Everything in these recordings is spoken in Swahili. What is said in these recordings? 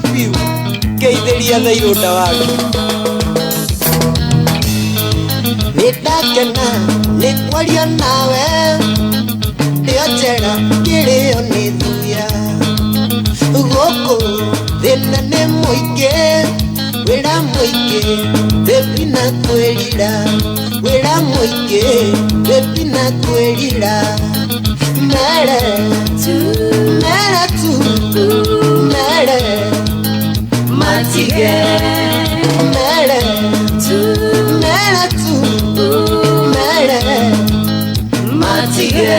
piu Geithiria thaiunda waku Nindakena nikwaria nawe Ndio njera kirio ni thuya Gũkũ thĩna nĩ mũingĩ Wĩra mũingĩ baby na kwĩrira Wĩra mũingĩ baby na kwĩrira Mere tu Mere matige Mere tu Mere matige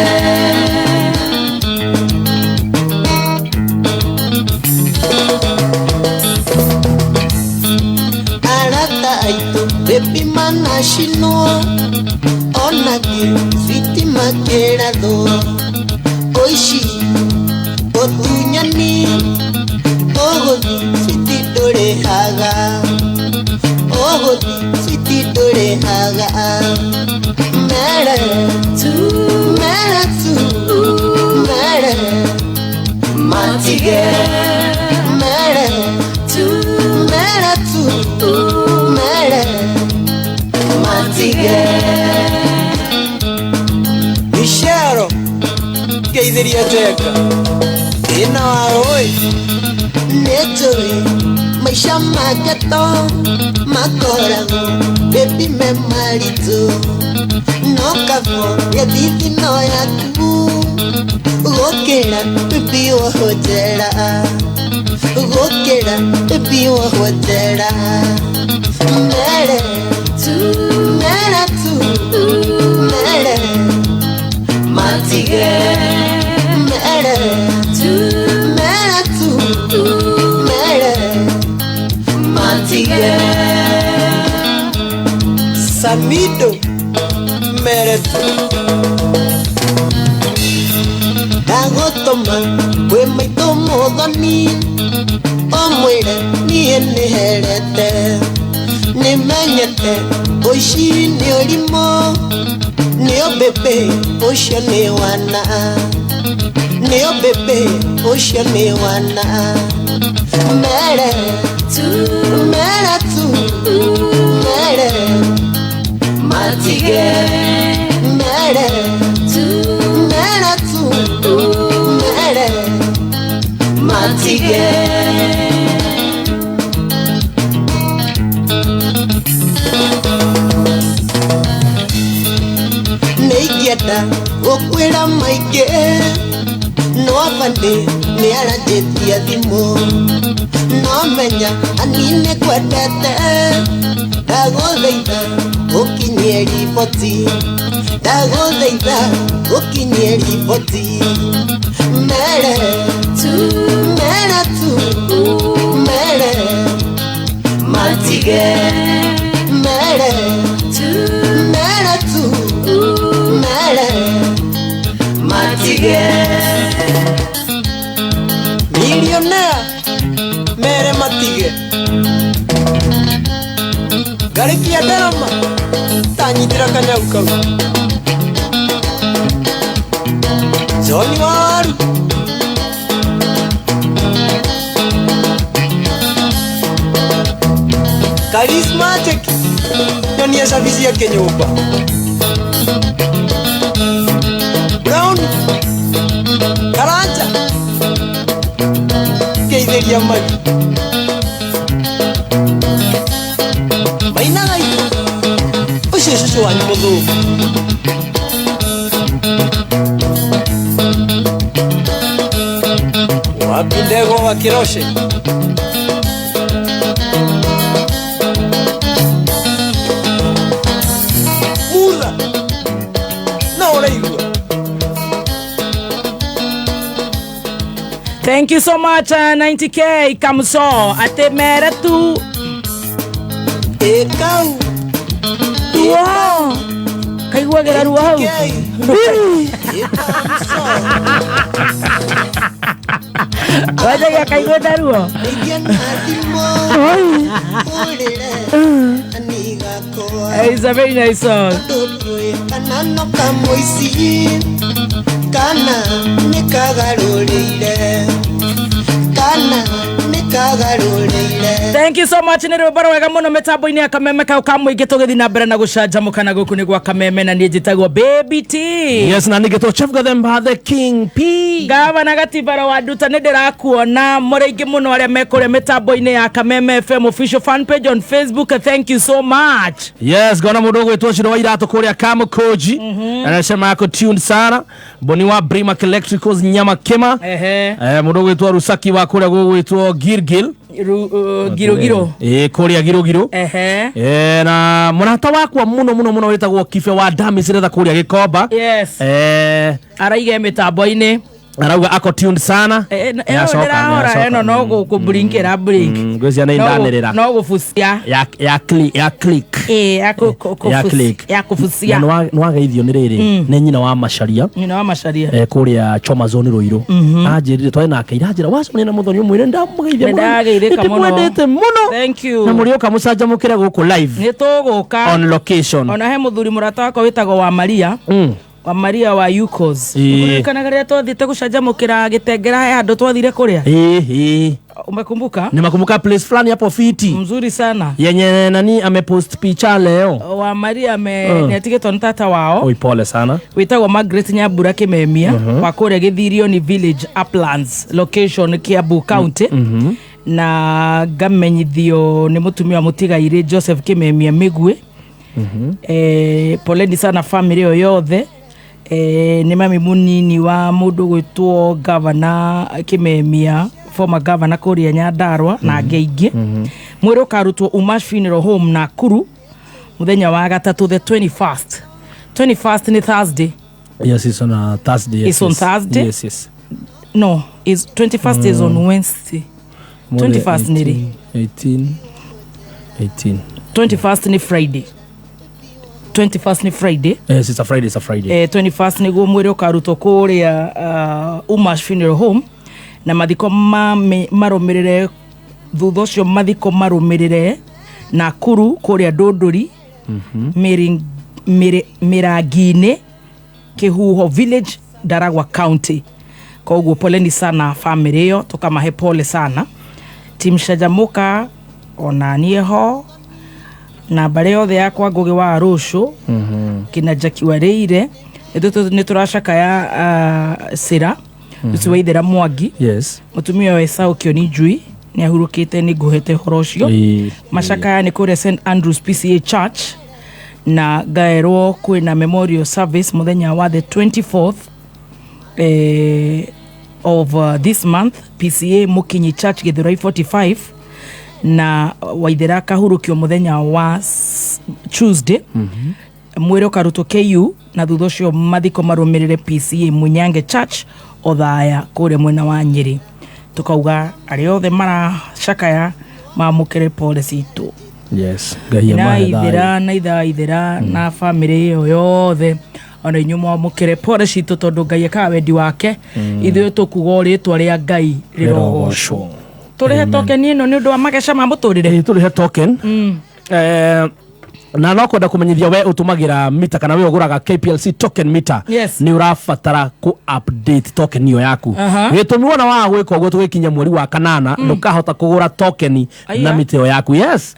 Baby manashino Onage Switi makerado Oishi Otunyani Ogodi Switi dore haga Ogodi Switi dore haga Mere tu Mere matige Mere tu Mere matige Ishero Geithiria teka Ina waoi Netoi Maisha magato Makorago Baby me marito No kafo Ya diti no yaku Gokera Baby wa hojera Gokera Baby wa hojera Mere Mere matige Mere matige Samido Mere Dagotoma Kwe maito modoni Omwire Niye niherete Nimenyete Oishi ni orimo Nio bebe Osho ni wana Nio bebe Osho ni wana Mere Mere matige Mere Mere matige Neigienda Okwira maige No afande Ni arajetia thimo No menya Anine kwendete Ndagũthaitha Ũkinyie riboti Ndagũthaitha Ũkinyie riboti Mere Mere matige Mere matige Millionaire Mere matige Garikia darama Tanyitira kanyau kau Johnny Waru Charismatic Nyonia savizia kenyupa Brown Karanja Geithiria magi Maina gai Ucio susu wanyu muthu Wapi ndego wa kiroshe Mura No reigua Thank you so much 90K Kamso ate mere tu Ekau Wow Kaigua geraru hau Waja ya kaigua daruo It's a very nice song Kana nikagarurire Kana Thank you so much. Nero baro wega muno metambo-ini ya Kameme ka ukamwingi tugithi na mbere na gucanjamukana guku ni gwa Kameme na nie njitagwo Baby T. Yes, na nigeto Chef Gathemba the King P. Gavana Gatibaro wa Nduta ni ndirakuona muringi muno aria mekuria metambo-ini ya Kameme FM official fan page on Facebook. Thank you so much. Yes, gona mudogo wetu Shiro wa Irato kuria Kamukoji. Anasema yako tuned sana. Boni wa Brimac Electricals Nyama Kema. Mudogo wetu Rusaki wa kuria gogo wetu Girgil. Giro kuria Giro. Na munata wakwa muno wetagwo Kife wa Dami ciretha kuria Gikomba. Yes. Araige metambo-ini. Arauga ako tuned sana. Eno no gukubrinkira brink. Ngwezia na indanirira. No gufucia. Ya click. Ya kufucia. No ageithio ni riri. Ni nyina wa Macharia. Nyina wa Macharia. Kuria Choma Zone Ruiru. Anjirire twari nake iranjira wacone na muthoni umwire ndamugeithia. Ndageithia muno. Mwendete muno. Thank you. Na muri ukamucanjamukira guku live. Ni tuguka on location. Ona he muthuri murata wako witagwo wa Maria. Wa Maria wa Yukos. Kana garia twathite gucanjamukira Gitengera he andu twathire kuria. Umekumbuka? Nimekumbuka place fulani hapo fiti. Mzuri sana. Yenye nani amepost picha leo. Wa Maria netigetwo ntata wao. Oi pole sana. Witagwo Margaret Nyambura Kimemia wa kuria Githirioni Village Uplands location Kiambu County. Na gamenyithio ni mutumia wa mutigaire Joseph Kimemia Migwe. Poleni sana family yothe. Ni mami munini wa mundu gwitwo Governor Kimemia, former governor kuria Nyandarua na Ngeingĩ. Mwiri ukarutwo Umash Funeral Home Nakuru muthenya wa gatatu the 21st ni Thursday. Yes, it's on a Thursday. Yes, it's on Thursday. Yes. No, it's 21st is on Wednesday. 21st ni 18. 21st ni Friday. 21st ni Friday. Yes, it's a Friday. 21st ni go mwiri ukarutwo kuria Umash Funeral Home na mathiko marumirire thutha ucio mathiko marumirire Nakuru kuria Ndunduri Mirangini Kihuho Village Ndaragwa County. Koguo poleni sana family yo, tukamahe pole sana. Team Shajamuka ona nieho na bare yothe yakwa Ngugi wa Arushu kina Jackie Wareire ni turashaka ya Sira Tusiwaithera Mwangi. Yes. Mutumia wa Esau Kionijui ni ahurukite ni guhete horocio. Mashaka ni kuria St Andrews PCA Church na gaerwo kwina memorial service muthenya wa the 24th of this month PCA Mukinyi Church Githurai 45 na Waithera kahurukio muthenya wa Tuesday. Mwiri ukarutwo KU na thutha ucio mathiko marumirire PCA Munyange Church othaya kuria mwena wa Nyeri. Tukauga ari othe maracakaya mamukire pole citu. Yes. Na ithera na family yo yothe ona inyuma mukire pole citu tondu Ngai aka wendi wake. Ithuĩ tukuga ritwa ria Ngai rirogocwo. Turihe token ino ni undu wa magesha ma muturire. Turihe token. Na no kwenda kumenyithia we utumagira mita kana we uguraga KPLC token meter. Yes. Ni urafatara ku update token iyo yaku. Gitumi wona wa gwika uguo tugikinya mweri wa kanana ndukahota kugura token na mita iyo yaku. Yes.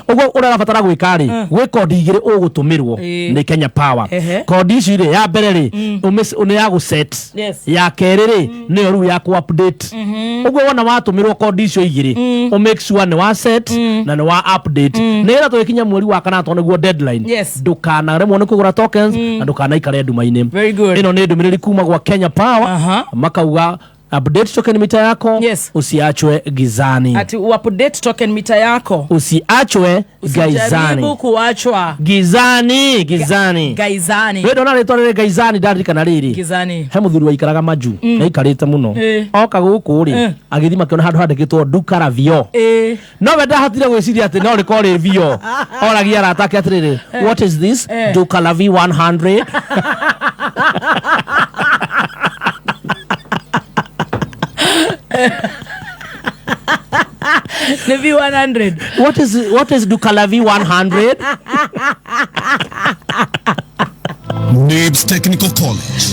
Uguo urafatara gwika ri gwi code igire ugutumirwo ni Kenya Power. Code ici ri ya mbere ri ni ya guset. Ya keri ri ni ru ya ku update. Uguo wona watumirwo code icio igire o make sure ni wa set na ni wa update. Ni ira tugikinya mweri wa kanana guo deadline. Yes. Ndukana remwo ni kugura tokens na ndukana ikare nduma-ini. Very good. Ino ni ndumiriri kuma gwa Kenya Power. Makauga update token meter yako. Yes. Usiachwe gizani. Ati update token meter yako. Usiachwe gizani. Usijaribu kuachwa gizani. Gizani. Wewe ndona ritwa riri gizani ndarika na riri. Gizani. He muthuri wa ikaraga maju. Na ikarite muno. Oka guku ri. Agithima kiona handu handikitwo duka la vio. No we ndahatire gwiciria ati no riko ri vio. Oragia ratake atiriri. What is this? Duka la V100. The V100. What is Dukala V100? NABS Technical College.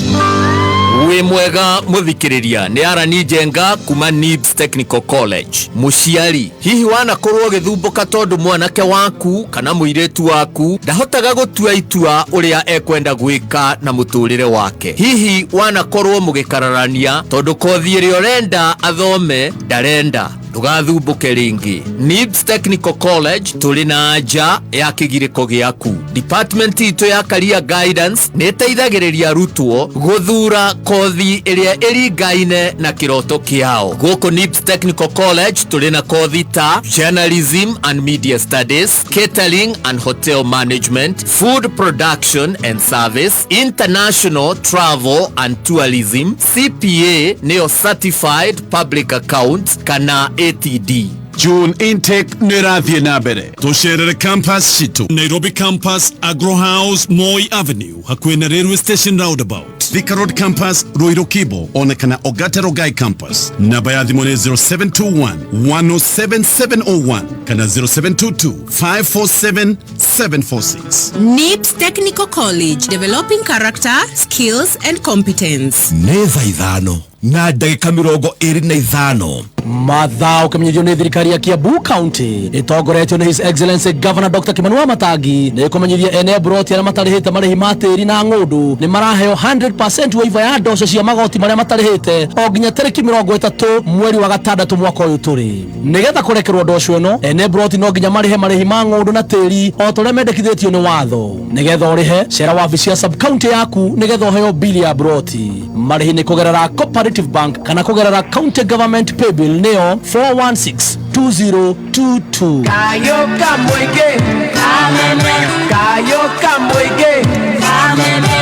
we mwega muthikiriria ni Arani Njenga kuma NIBS Technical College. Muciari hihi wana korwo githumbuka tondu mwanake waku kana muiretu waku ndahotaga gutua itua uria ekwenda gwika na muturire wake. Hihi wana korwo mugikararania tondu kothi iri orenda athome ndarenda, ndugathumbuke ringi. NIBS Technical College tuli na anja ya kigiriko giaku. Department itu ya career guidance niteithagiriria arutwo guthura kothi iria iringaine na kiroto kiao. Goko NIBS Technical College tuli na kothi ta journalism and media studies, catering and hotel management, food production and service, international travel and tourism, CPA neo certified public accounts kana ATD. June intake nirathie na mbere. Tucerere campus citu Nairobi campus, Agro House, Moi Avenue hakuhi na railway station roundabout. Thika Road campus, Ruiru Kibo onekana Ogata Rogai campus. Namba ya thimu ni 0721 107 701 kana 0722 547 746. NIBS Technical College, developing character, skills and competence. Neza ithano na ndagika 25 Mathao kamenyerio ni thirikari ya Kiambu County itongoretio ni His Excellency Governor Dr. Kimanua Matangi ni kumenyeria ene broti ya matarihite marihi matiri na ng'undu ni maraheo 100% waiva ya ndoco cia magoti maria matarihite o nginya tariki 30 mweri wa gatandatu mwaka uyu turi. Nigetha kurekerwo ndoco ino ene broti no nginya marihi ma ng'undu na tiri o tore mendekithitio ni watho. Nigetha urihe cera wabici ya sub county yaku nigetha uheo bili ya broti. Marihi ni kugerera Cooperative Bank kana kugerera County Government Paybill neo 4162022. Kayo kamwege kameme, kayo kamwege kameme,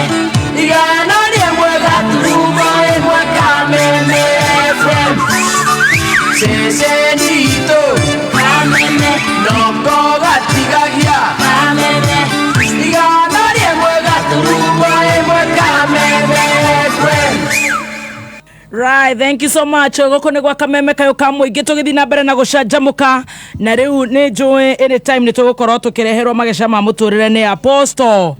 igana mwega turumo emwe kameme friend. Sesenito kameme, noko gatigagia kameme, igana mwega turumo emwe kameme friend. Right, thank you so much. Goko ni gwa kameme kayo kamwingi tugithi na mbere na gucanjamuka na riu ni njui anytime ni tugukorwo tukireherwo magesha ma muturire ni Apostle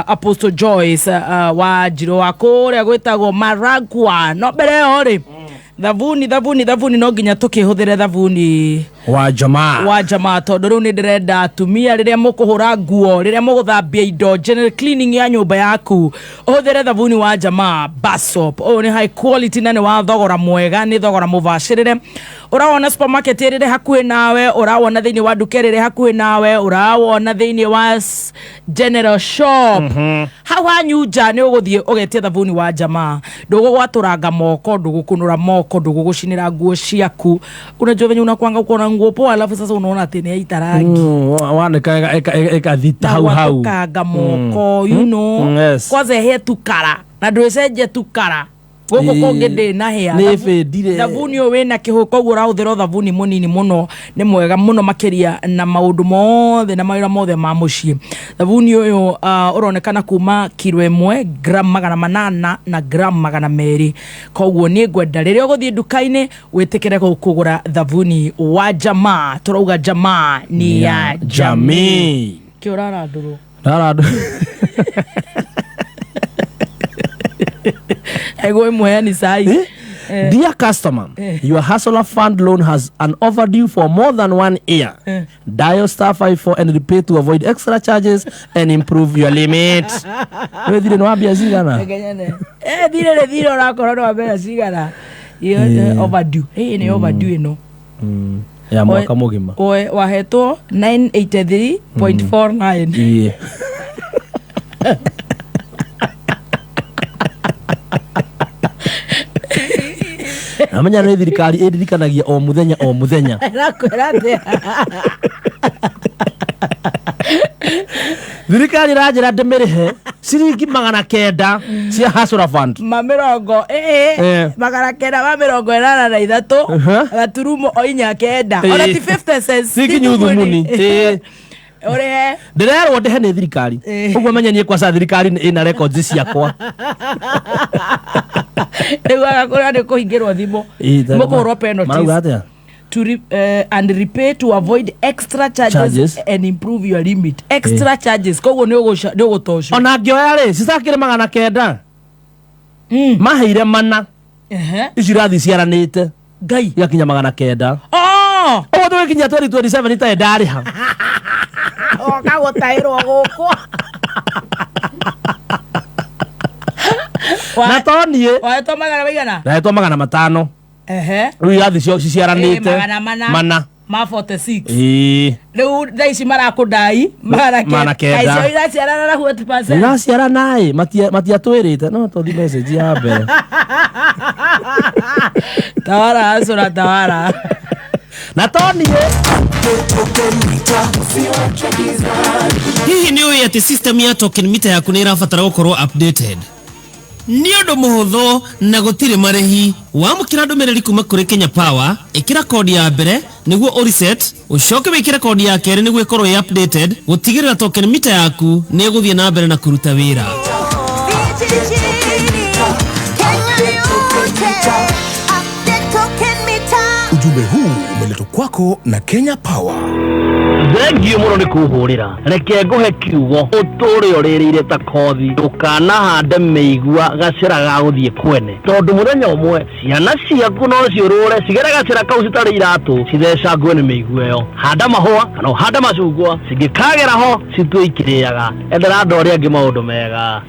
Apostle Joyce wa Njiro wa kuria gwitagwo Maragwa no mbere ori thavuni no nginya tukihuthere thavuni wa jamaa tondu riu ni ndirenda atumia riria mukuhura nguo riria muguthambia indo general cleaning ya nyumba yaku uhuthere thavuni wa jamaa Basop. O ni high quality na ni wa thogora mwega, ni thogora mubashirire. Urawona supermarket riri hakuhi nawe, urawona thiini wa duka riri hakuhi nawe, urawona thiini wa general shop hawa nyuja ni uguthie ugetie thavuni wa jamaa. Ndugugwaturanga moko, ndugukunura moko, ndugugucinira nguo ciaku. Unajua venye unakwanga ukona nguo poa alafu sasa unaona ati ni itarangi waneka eka thita hau kanga moko you know yes. Kwaze he tukara na ndwecenje tukara goko konge ndi na hea thavuni o wena kihuko uguo urahuthira thavuni munini muno ni mwega muno makiria na maundu mothe na mawira mothe ma mucii. Thavuni uyu uronekana kuma kilo 1 gram 800 na gram 200. Koguo ni ngwenda riria uguthie duka-ini witikire kugura thavuni wa jamaa. Turauga jamaa ni ya jamii. Kiurara nduru ego mweani sai. Dear customer, your Hustler Fund loan has an overdue for more than 1 year. Dial *54 and repay to avoid extra charges and improve your limit. Dire no abia sigana. Dire rakora no abia sigana. Overdue. Ni overdue no. Ya mwaka mugima. Oe wahetwo 983.49. Yeah. Amanya ni thirikari iririkanagia o muthenya Nakwirate. thirikari ranjira ndimirihe ciringi 900 cia Hustler Fund mamirongo magana kenda ma mirongo inana na ithatu gaturumo o inya kenda ona ti 50 cents sigi nyuthu muni ore ndirerwo ndehe ni thirikari uguo menye nie kwa sa thirikari ina records ciakwa Ewa kora ne kuhingirwo thimo mukuhurwo penalties to and repay to avoid extra charges and improve your limit. Extra charges koguo ni ugutosha ona ngioya ri cicakire 900 maheire mana icirathi ciaranite ngai yakinya 900 o to kinya 2027 ita ndari ha o kago tairo goko na tonie wa to magana baigana na to 500 riu irathi cio ciaranite mana ma 46 leo daisi mara kudai mara keda aicio ira ciarana na 40% ira ciarana matia twirite no to di message ya mbere tawara na tonie hihi ni uĩ atĩ system ya token meter yaku nĩ ĩrabatara gũkorwo updated nĩ ũndũ mũhũthũ na gũtirĩ marĩhi wamũkĩra ndũmĩrĩri kuma kũrĩ Kenya Power ĩkĩra kodi ya mbere nĩguo ũreset ũcoke wĩkĩre kodi ya kerĩ nĩguo ĩkorwo ĩ updated gũtigĩrĩra token meter yaku nĩ ĩgũthiĩ na mbere na kũruta wĩra. Ujumbe huu umeletwa kwako na Kenya Power. Thengiũ mũno nĩ kũhũrĩra reke ngũhe kiugo ũtũũre ũrĩrĩire ta kothi ndũkanahande mĩigua gacĩra ga gũthiĩ kwene tondũ mũthenya ũmwe ciana ciaku no ciũrũre cigere gacĩra kau citarĩ iratũ cithecangwo nĩ mĩigua ĩyo. Handa mahũa kana ũhande macungwa cingĩkagera ho citue ikĩrĩaga endera andũ arĩa angĩ maũndũ mega.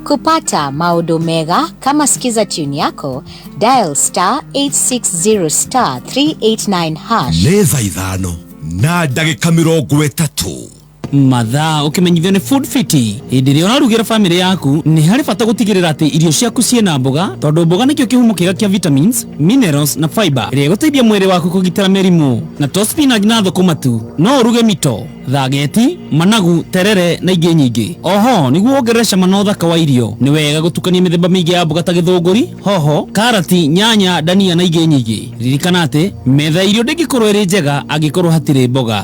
Kupata maodo mega kama sikiza tune yako dial *860*389#. Neza ithano na ndagĩka 30 mathaa ũkĩmenyithio nĩ Food Fit hĩndĩ ĩrĩa ũrarugĩra family yaku nĩ harĩ bata gũtigĩrĩra atĩ irio ciaku ciĩna mboga tondũ mboga nĩkĩo kĩhumo kĩega kĩa vitamins, minerals na fiber ĩrĩa ĩgũteithia mwĩrĩ waku kũgitĩra mĩrimũ. Na to spinach na thũkũma tu no ũruge mito, thageti, managu, terere na ingĩ nyingĩ. Oho nĩguo wongerere cama na ũthaka wa irio nĩ wega gũtukania mĩthemba mĩingĩ ya mboga ta gĩthũngũri, hoho, karati, nyanya, dania na ingĩ nyingĩ. Ririkana atĩ metha irio ndĩngĩkorwo ĩrĩ njega angĩkorwo hatirĩ mboga.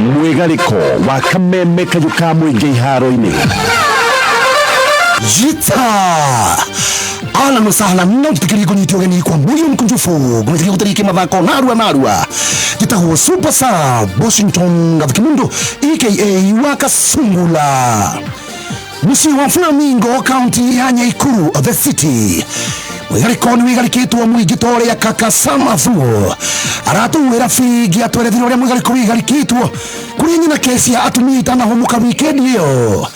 mwigariko wa kameme kayuka mwingi iharo-ini Jita ala no sahla no tikiri kunyitio geni kwa mwili mkunjufu gumetikia kutariki mathako narua Jita huo super sub Washington Gavikimundo aka Wakasungula musi wa Flamingo County ya Nyaikuru of the city mwigariko ni wigarikitwo mwigitore ya kaka Samathu aratuwira figi atwerethire uria mwigariko wigarikitwo kuri nyina kesi ya atumia itanahomuka weekend iyo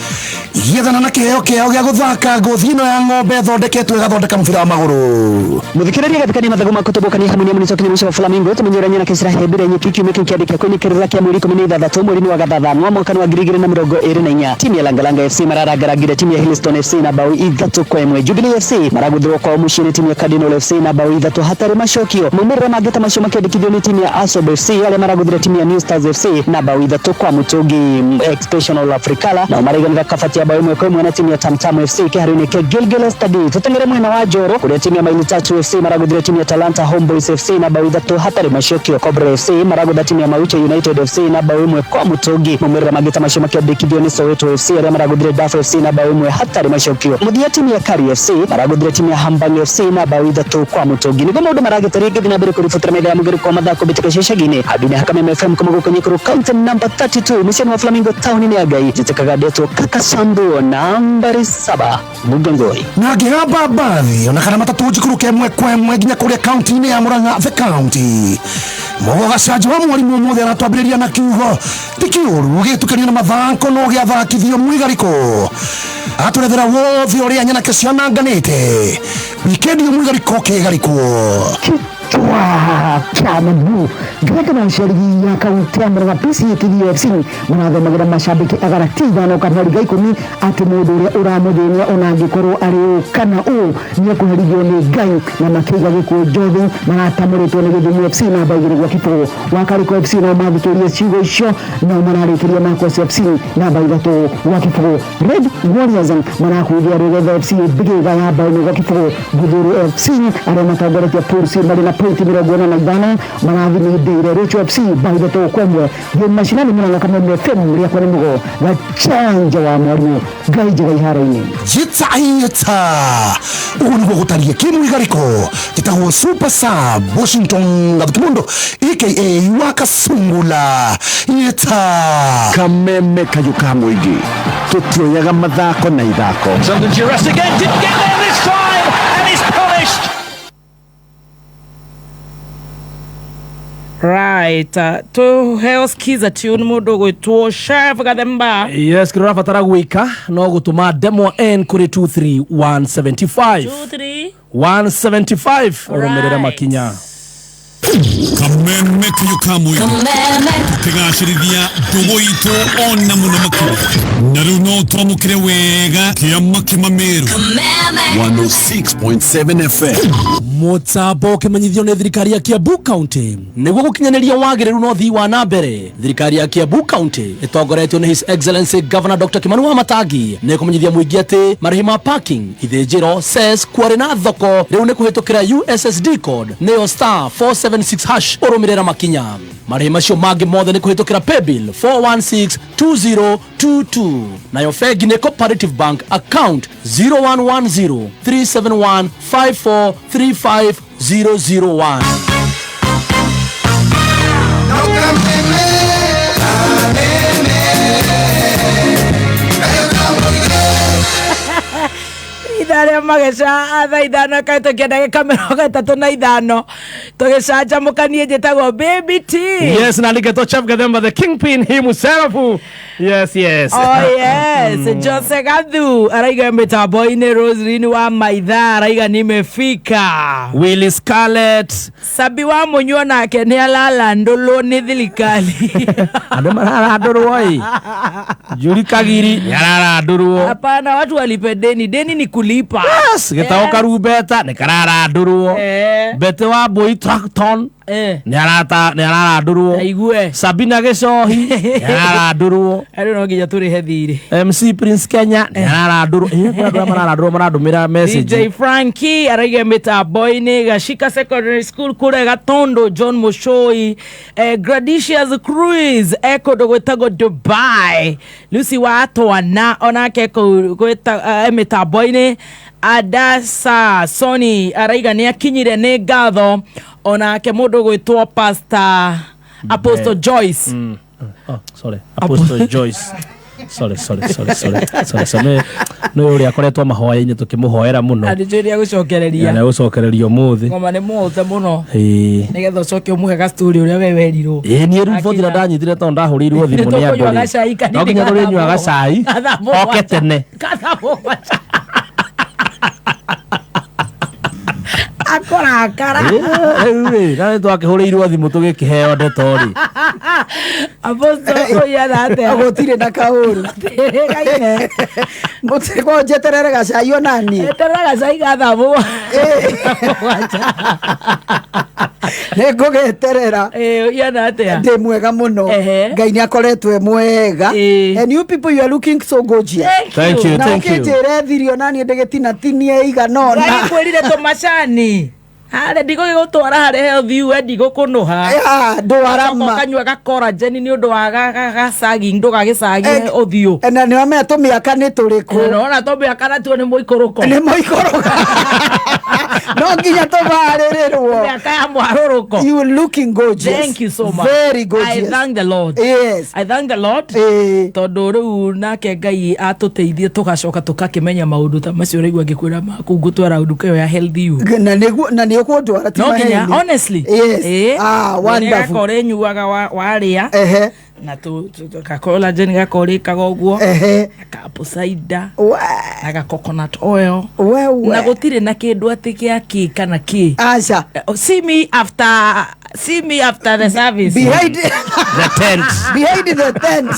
yethana na kiheo kĩao gĩa gũthaka ngothi ĩno ya ng'ombe thondeketwo ĩgathondeka mũbira wa magũrũ. Mũthikĩrĩria gathikania mathagu ma kũtũmbũkania hamwe nĩ mũcokinĩ mũcio wa Flamingo tũmenyerania na kĩcira hembere nyiki kiumia kĩu kĩandĩkĩa kũnyitĩrĩra kĩa mweri 16 mweri wa gathathanwa mwaka wa 2024 timu ya Langalanga FC mararangĩrangire timu ya Hillstone FC na bao 3-1. Jubilee FC maraguthirwo kwao mũciĩ nĩ timu ya Cardinal FC na bao 3 hatarĩ macokio. Maumĩrĩra mangĩ ta macio makĩandĩkithio nĩ timu ya Asob FC arĩa maraguthire timu ya New Stars FC na bao 3 kwa Mutungi Exceptional Africala na maraiganĩra kabati ya bao 1-1 na timu ya Tamtam FC kĩharo-inĩ kĩa Gilgil Stadium. Tutengere mwena wa Njoro kũrĩa timu ya Maili Tatu FC maraguthire timu ya Talanta Homeboys FC na bao 3 hatarĩ macokio. Cobra FC maragutha timu ya Mauche United FC na bao 1 kwa Mutungi. Maumĩrĩra mangĩ ta macio makĩandĩkithio nĩ Soweto FC arĩa maraguthire Daf FC na bao 1 hatarĩ macokio. Mũthia timu ya Kari FC maraguthire timu ya Hambang FC na bao 3 kwa Mutungi. Nĩguo maũndũ maragĩtaria ngĩthiĩ na mbere kũribotera metha ya mũgĩrĩko wa mathako mbĩtĩka icecagi-inĩ Abine Hakame FM kama gũkũ Nyikuru County number 32 mũciĩ wa Flamingo town-inĩ ya Ngai njĩtĩkaga ndetwo Kaka Sambu nambari 7 Mugangoi na ngĩgamba mbathi ona kana matatũ njikuru kemwe kwemwe nginya kũrĩa county-inĩ ya Murang'a the county Moga Sajo wa mwarimu mũthĩ aratwambĩrĩria na kiugo ti kĩũru gĩtukania na mathako no gĩathakithio mwigariko atũrethera wothe ũrĩa nyanake ciananganĩte wikendi mwigariko kĩgarikwo chama bu gata na shiriki ya kaunti ya Murang'a PCF marathomagĩra mashabiki agarativa no kanari gaikumi ati mundu uria uramuthĩnia ona angĩkorwo arĩ kana nĩ kũherithio nĩ Ngai na makĩiga gĩkuũ njothe maratamũrĩtwo nĩ Gĩthumo FC na baigĩrĩ gwa kĩbũgũ Wakariko FC na mathikĩria ciugo icio no mararĩkĩria Makos FC na baigĩrĩ gwa kĩbũgũ Red Warriors marakuithia Rũgetha FC bigĩga ya baigĩrĩ gwa kĩbũgũ Gũthũrũ FC arĩa matongoretie pool C marĩ na pointi 45 marathimindire Rocho FC bao to kwemwe yo mashinani mwana kama FM ya kwa nimugo wa chanja wa mwalimu gaije wa ihara-ini yita uguo gutaria kimu igariko gitagwo Super Sub Washington Gabukimundo aka Wakasungula yita kameme kayuka mwigi tutioyaga mathako na ithako. Something Jurassic again, didn't get there this time, and he's polished. Right, to skiza tune mundu gwitwo Chef Gathemba. Yes, kira fatara gwika no gutuma demo n kuri 23175 175 oromerera makinya kameme kayuka mwigi tukigashirithia ndugu itu ona muno makuru na riu no twamukire wega kiama kimameru 106.7 FM Mutambo kimenyithio ni thirikari ya Kiambu County niguo gukinyaniria wagiriru no thii wa na mbere. Thirikari ya Kiambu County itongoretio ni His Excellency Governor Dr. Kimani Wamatangi ni kumenyithia muingi ati marihi ma parking ithinjiro cess kwari na thoko riu ni kuhitukira USSD code neo *476# urumirira makinya. Marihi macio mangi mothe ni kuhitukira paybill 4162022 nayo fegi ni Cooperative Bank account 0110-371-5435001. Idare magesha athaithano kaitokia ndagika 35 tugicanjamukanie njitagwo Baby T. Yes, na ligeto Chef Gathemba the kingpin himself. Yes. Oh yes, Jose Gathu araiga mitambo-ini, Roslyn wa Maitha araiga nimefika, Willie Scarlett Sabi wa Munyua nake ni alala ndolo ni thirikari ando marara ndorwo ii Juri Kagiri yarara ndorwo. Hapana, watu walipe deni ni kulipa. Yes, gitao Karubeta ni karara ndorwo. Bete wa Boy Tracton ni arara ndorwo. Aigue Sabina Geshohi yarara ndorwo. Ero no nginya turi hethire. MC Prince Kenya yarara ndorwo. Kuna marara ndorwo maradumira message. DJ Frankie araiga mitambo-ini, Gashika Secondary School kure Gatondo, John Mushoi, Gradicious Cruise Echo dogwetago Dubai, Lucy wa Atwana onake gweta mitambo-ini, Adasa Sony araiga ni akinyire ni gatho onake mundu gwitwo Pastor Apostle Joyce. Oh, sorry. Apostle Joyce. Sorry. No uri akoretwo mahoya-ini tukimuhoera muno. Adijoria gucokereria. Na gucokereria muthi. Ngoma ni muothe muno. Nigetha ucoke umuhe ga story uria we werirwo. Ni ru bothira ndanyitire to ndahurirwo thimu ni andu. No nginya turi nyua gacai. Oke tene. Akorakara. Na twakihurirwo thimu tugikiheo ndetori. Apostle ya date. Agotire na kauru. Gaine. Mutiko jeterere gacai onani. Jeterere gacai gathabo. Negogeterera. Ya date. Ndi mwega muno. Ngai ni akoretwe mwega. And you people, you are looking so gorgeous. Thank you. Na ukijere thirio nani ndegetina tinie iganona. Ngai kwirire to macani. Hare ndigo gutwara hare health you ndigo kunuha. Ndwarama. Kanywa gakora jeni ni undu wa gacagi ndo gagicagi othio. Na ni wame to miaka ni turiku. No na to miaka na tu ni muikuruko. Ni muikuruko. No nginya to barerirwo. Miaka ya mwaruruko. You are looking gorgeous. Thank you so much. Very gorgeous. I thank the Lord. Yes. I thank the Lord. Tondu riu nake Ngai atuteithie tugacoka tukakimenya maundu ta macio rigwa ngikwira maku ngutwara nduka yo ya health you. Na ni kundwara ti maheni. Honestly. Yes. Wonderful. Kore nyuaga waria. Na tu kakola jeni gakori kagoguo. Kapo cider. Na ga coconut oil. Na gutire na kindu ati kia kana ki. Acha. See me after the service. Behind the tent. Behind the tent.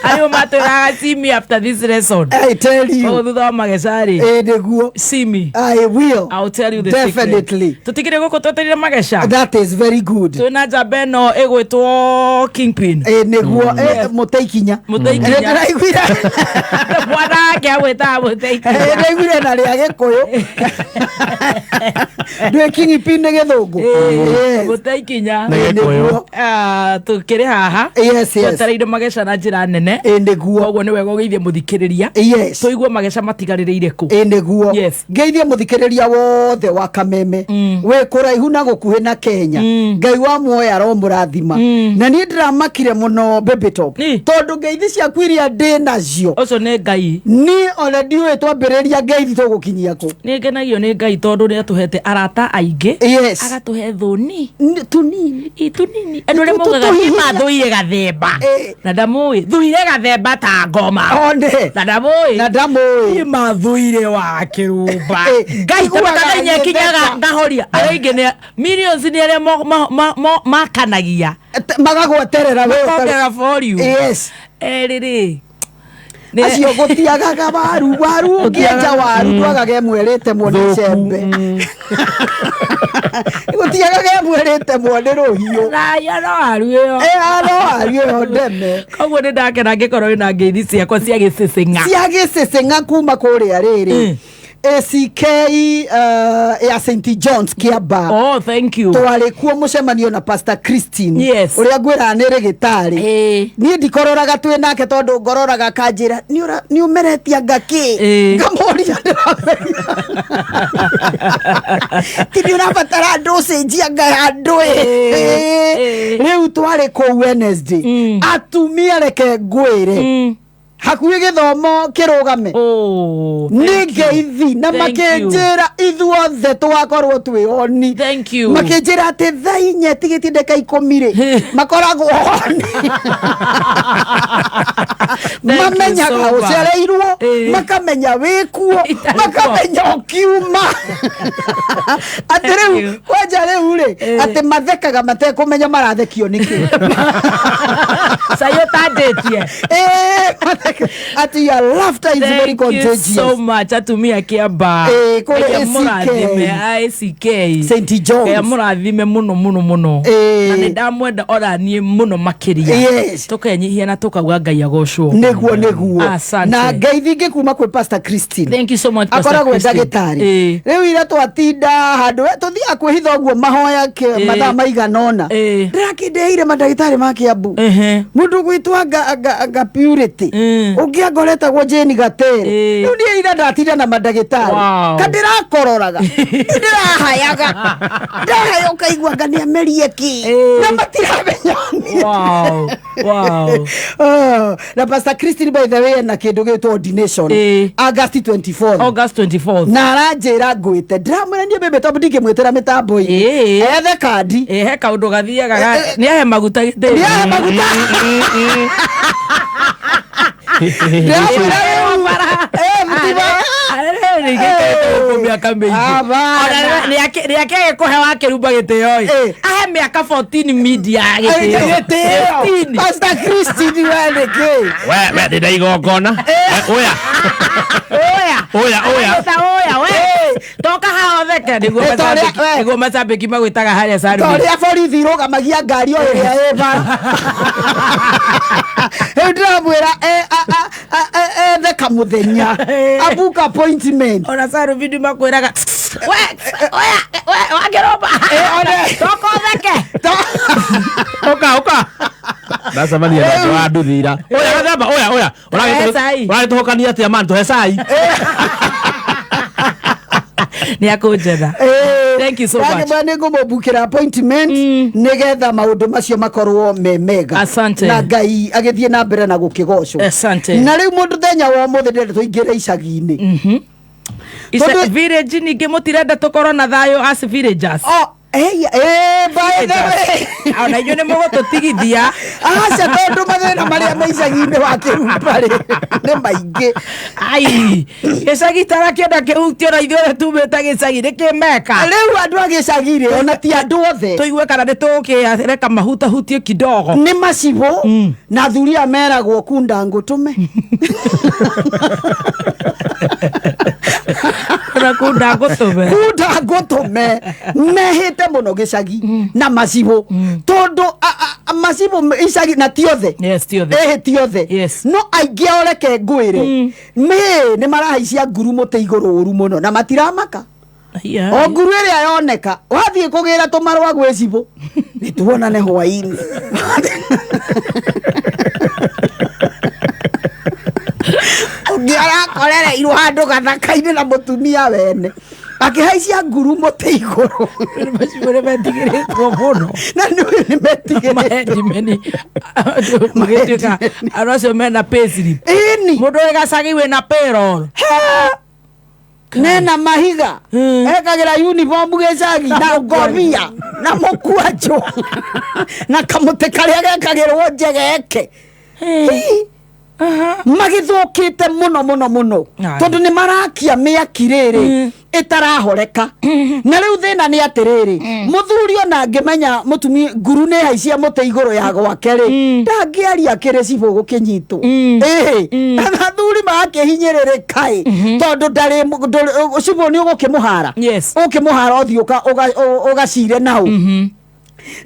Ayo matura see me after this lesson. I tell you. Oh, thutha magesari. Neguo. See me. I will. I'll tell you the Definitely. secret. Tutikire goko tweterire magesha. That is very good. Tuna jabeno egwetwo Kingpin. Neguo muteikinya. Ndiraiguira. Bwana agweta muteikinya. Ndiraiguira na ria Gikuyu. Ndwe Kingpin ne githungu. Yes. Mutaikinya tukiri haha twetereire mageca na njira nene koguo ni wega ugeithie muthikiriria tuigue mageca matigaririire ku niguo ngeithie muthikiriria wothe wa Kameme we kuraihu na gukuhi na Kenya Ngai wa muoya ro murathima na ni ndiramakire muno Baby Top tondu ngeithi cia kwiria ndi nacio ucio ni Ngai ni already we twambiriria ngeithi tugukinyia ku ni ngenagio ni Ngai tondu ni atuhete arata aingi agatuhe thuni tunini andu ria mugaga ma thuire gathemba na ndamui thuire gathemba ta ngoma na ndamui ma thuire wa kirumba Ngai tabaka nyekinyaga ngahoria aingi ni millions ni ria makanagia magagweterera we kongera for you riri acio gutiagaga waru ngienja waru twagage mwerete mwone cembe gutiagaga mwerete mwone ruhiu ya no waru yo ndeme koguo ni ndakena ngikorwo na ngeithi ciakwa cia gicicinga kuma kuria riri ACK ya St John's Kiaba. Oh, thank you. Twari kuo mucemanio na Pastor Christine. Yes. Uria ngwira ni rigitari. Ni ndikororaga twi nake tondu ngororaga kanjira ni umeretia ngaki. Ngamoria ti urabatara dose njia ngayandwe. Riu twari ku Wednesday. Atumia reke ngwire. Hakuye githomo kirugame ni ngeithi na makenjira ithuothe twakorwo twioni makenjira ati thainya tigitindeka 10 makoragwo oni mamenyaga ucereirwo makamenya wikuo makamenya ukiuma ati riu kwanja riu ri ati mathekaga matekumenya marathekio niki sayo tadetie ati your laughter is very contagious. Thank you so much. Atumia Kiaba. Kore ACK. St John's. Kaya murathime muno. Na ndamwenda ora nie muno makiria. Tukanyihia na tukauga Ngai agocwo. Niguo. Na Ngai thinge kuma kwi Pastor Christine. Thank you so much Pastor Christine. Akoragwo ndagitari. Riu ira twatinda handu tuthia kwihitha uguo mahoya ke mathaa maiganona. Ndirakindeire mandagitari ma Kiambu. Mundu gwitwa ga purity. Ungiangoreta gwo Jane Gatere riu ni ira ndatinda na mandagitari kadira kororaga ndirahayaga ndahayo kaigwa ngania merie ki na matiramenya na Pastor Christine by the way na kindu gitwo ordination August 24 na aranjira ngwite ndiramwira nie Baby Top ndingimwitira mitambo ethe kandi he kaundu gathiaga ni ahe maguta niake kuhe wa kirumba gitio ahe miaka 14 media gitio Pastor Christine we ndida igongona oya toka hao theke niguo macambiki magwitaga haria saru toria borithi rugamagia ngari o iria eva ndramwira theka muthenya abuka appointment ona saru video makwiraga wageromba toka theke oka Nasamania na waduthira oya gathamba oya uragituhokania atia man tuhe cai ni akujeda thank you so much bani ngumubukira appointment nigetha maundu macio makorwo mega na Ngai agithie na mbere na gukigocwo na riu mundu thenya wa muthe ndende tuingire icagi-ini village ningi mutirenda tukorwo na thayo as villagers by the way ona inyuĩ nĩ mũgũtũtigithia aca tondũ mathĩna marĩa me icagi-inĩ wa Kĩrumba nĩ maingĩ gĩcagi tarakĩenda kĩhutio na ithuothe tumĩte gĩcagi nĩ kĩmeka rĩu andũ a gĩcagi-rĩ ona ti andũ othe tũigue kana nĩ tũkĩreka mahutahutie kidogo nĩ macibũ na thuria meragwo kunda ngũtũme kunda ngũtũme mehĩte mũno gĩcagi na macibũ tondũ macibũ icagi na tiothe tiothe no aingĩ oreke ngwĩre nĩ marahaicia nguru mũtĩ igũrũ ũru mũno na matiramaka o nguru ĩrĩa yoneka wathiĩ kũgĩra tũmarũa gwĩ cibũ nĩ tuonane hwainĩ ũngĩ arakorereirwo handũ gathaka-inĩ na mũtumia wene akĩhaicia nguru mũtĩ igũrũ macio metigĩrĩtwo mũno na nĩ metigĩrĩtwo magĩtuĩka andũ acio mena payslip mũndũ wĩ gacagi wĩna payroll nena mahiga ekagira uniform gĩcagi na ngomia na mũkwanjũ na kamũtĩ karĩa gekagĩrwo njegeke magĩthũkĩte mũno tondũ nĩ marakia mĩaki rĩrĩ ĩtarahoreka na rĩu thĩna nĩ atĩrĩrĩ mũthuri ona angĩmenya mũtumia nguru nĩ haicia mũtĩ igũrũ ya gwake rĩ ndangĩaria kĩrĩ cibũ gũkĩnyitwo athuri magakĩhinyĩrĩrĩka tondũ ndarĩ cibũ nĩ ũgũkĩmũhara ũgũkĩmũhara ũthiĩ ũgacire nau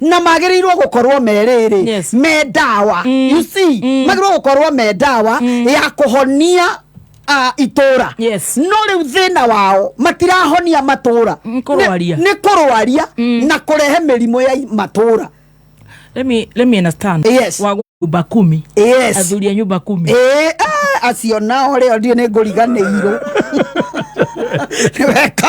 na magĩrĩirwo gũkorwo merĩrĩ me ndawa you see magĩrĩirwo gũkorwo me ndawa ya kũhonia itũra no rĩu thĩna wao matirahonia matũra nĩ kũrwaria na kũrehe mĩrimũ ya matũra. Let me understand. Wa nyumba 10. Athuri a nyumba 10. Acio nao rĩo ndio nĩ ngũriganĩirwo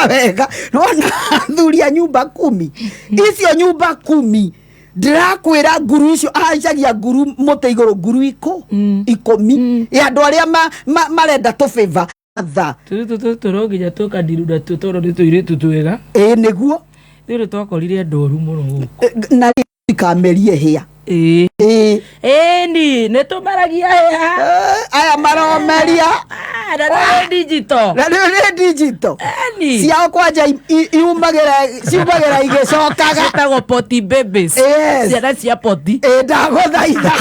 wega nona athuri a nyumba 10 icio nyumba 10 ndirakwĩra nguru icio ahaicagia nguru mũtĩ igũrũ nguru 10 ya andũ arĩa marenda tũbĩva tha tũroginya tũkandiruda tũtoro nĩ tũirĩtu twega nĩguo rĩrĩ twakorire ndoru mũno na ikamerie hĩa ni nĩ tũmaragia hĩa aya maromeria na nĩ digital ciao kwanja ciumagĩra igĩcokaga ciĩtagwo poti babies ciana cia poti ndagũthaitha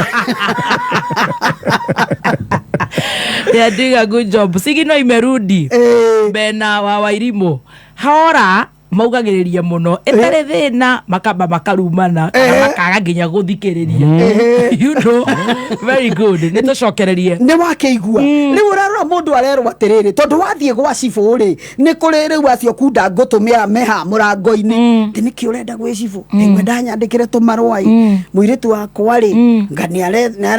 they are doing a good job. Sigino imerudi bena wa Wairimu hora maugagĩrĩria mũno etarĩ thĩna makamba makarumana makaga nginya gũthikĩrĩria you know very good nĩ tũcokererie nĩ wakĩigua rĩu ũrarora mũndũ arerwo atĩrĩrĩ tondũ wathiĩ gwa cibũ rĩ nĩ kũrĩ rĩu acio kunda ngũtũmĩra meha mũrango-inĩ nĩkĩ ũrenda gwĩ cibũ nĩgwe ndanyandĩkĩre tũmarũa mũirĩtu wakwa rĩ ngania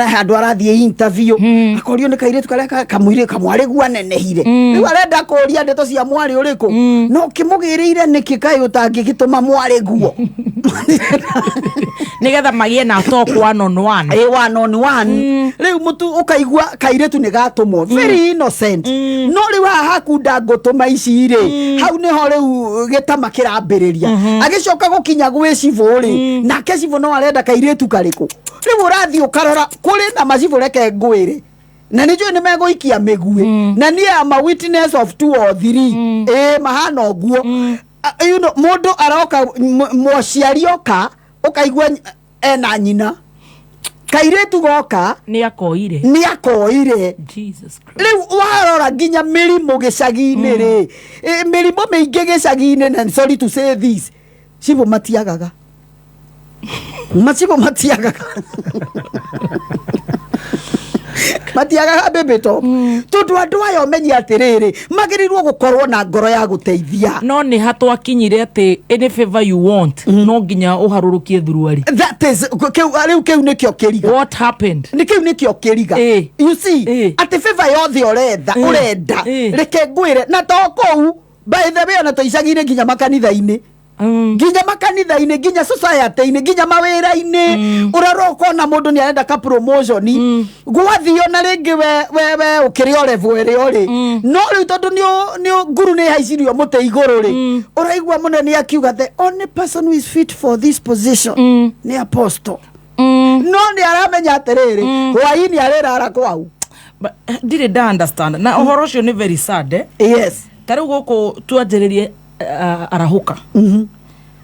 handũ arathiĩ interview akorio nĩ kairĩtu karĩa kamwarĩ guanenehire rĩu arenda kũria ndeto cia mwarĩ ũrĩkũ no kĩmũgĩrĩire kikai utangĩgĩtũma mware guo nigetha magie na talk one on one one on one rĩu mũtu ũkaigua kairĩtu nĩ gatũmwo very innocent no rĩu haha kunda ngũtũma ici rĩ hau nĩho rĩu gĩtama kĩrambĩrĩria agĩcoka gũkinya gwĩ cibũ rĩ nake cibũ no arenda kairĩtu karĩkũ rĩu ũrathiĩ ũkarora kũrĩ na macibũ reke ngwĩre na nĩjũĩ nĩ megũikia mĩguĩ na niĩ am a witness of 2 or 3 mahana ũguo you know mũndũ aroka mũciari oka ũkaigua ena nyina kairĩtu goka nĩ akoire Jesus Christ rĩu warora nginya mĩrimũ gĩcagi-inĩ rĩ mĩrimũ mĩingĩ gĩcagi-inĩ na sorry to say this cibũ matiagaga matiagaga bebe to tondũ andũ aya ũmenye atĩrĩrĩ magĩrĩirwo gũkorwo na ngoro ya gũteithia no nĩ hatwakinyire atĩ any favor you want no nginya ũharũrũkie thuruari that is rĩu kĩu nĩkĩo kĩriga what happened kĩu nĩkĩo kĩriga you see atĩ favor yothe ũrenda reke ngwĩre na to kũu by the way na tũicagi-inĩ nginya makanitha-inĩ nginya society-inĩ nginya mawĩra-inĩ ũraroko na mũndũ nĩ arenda ka promotion gwathio na rĩngĩ we ũkĩrĩ o level ĩrĩa ũrĩ no rĩu tondũ nĩ nguru nĩ haicirio mũtĩ igũrũ rĩ ũraigua mũnene akiuga the only person who is fit for this position nĩ apostle no nĩ aramenya atĩrĩrĩ hwainĩ arĩrara kwau ndirĩ nda understand na ũhoro ũcio nĩ very sad yes ta rĩu gũkũ twanjĩrĩrie arahuka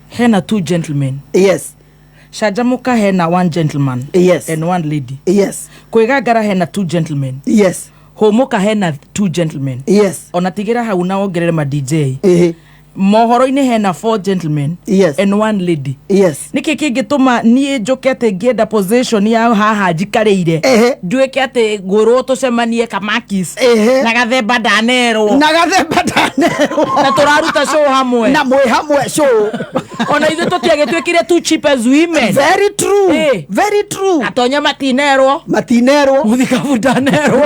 hena 2 gentlemen yes Shajamuka hena 1 gentleman yes and 1 lady yes Kwegagara hena 2 gentlemen yes Homoka hena 2 gentlemen yes ona tigira hau na ongerere ma DJ mohoro-inĩ hena 4 gentlemen and 1 lady. Niki kingituma nie njokete ngienda position ya haha njikarĩire nduĩke atĩ ngũrwo tũcemanie Kamakis na Gathemba ndanerwo na tũraruta show hamwe na mwĩ hamwe show ona ithuĩ tũtiagĩtuĩkire too cheap as women. Very true, very true. Atonya matinerwo muthikabu ndanerwo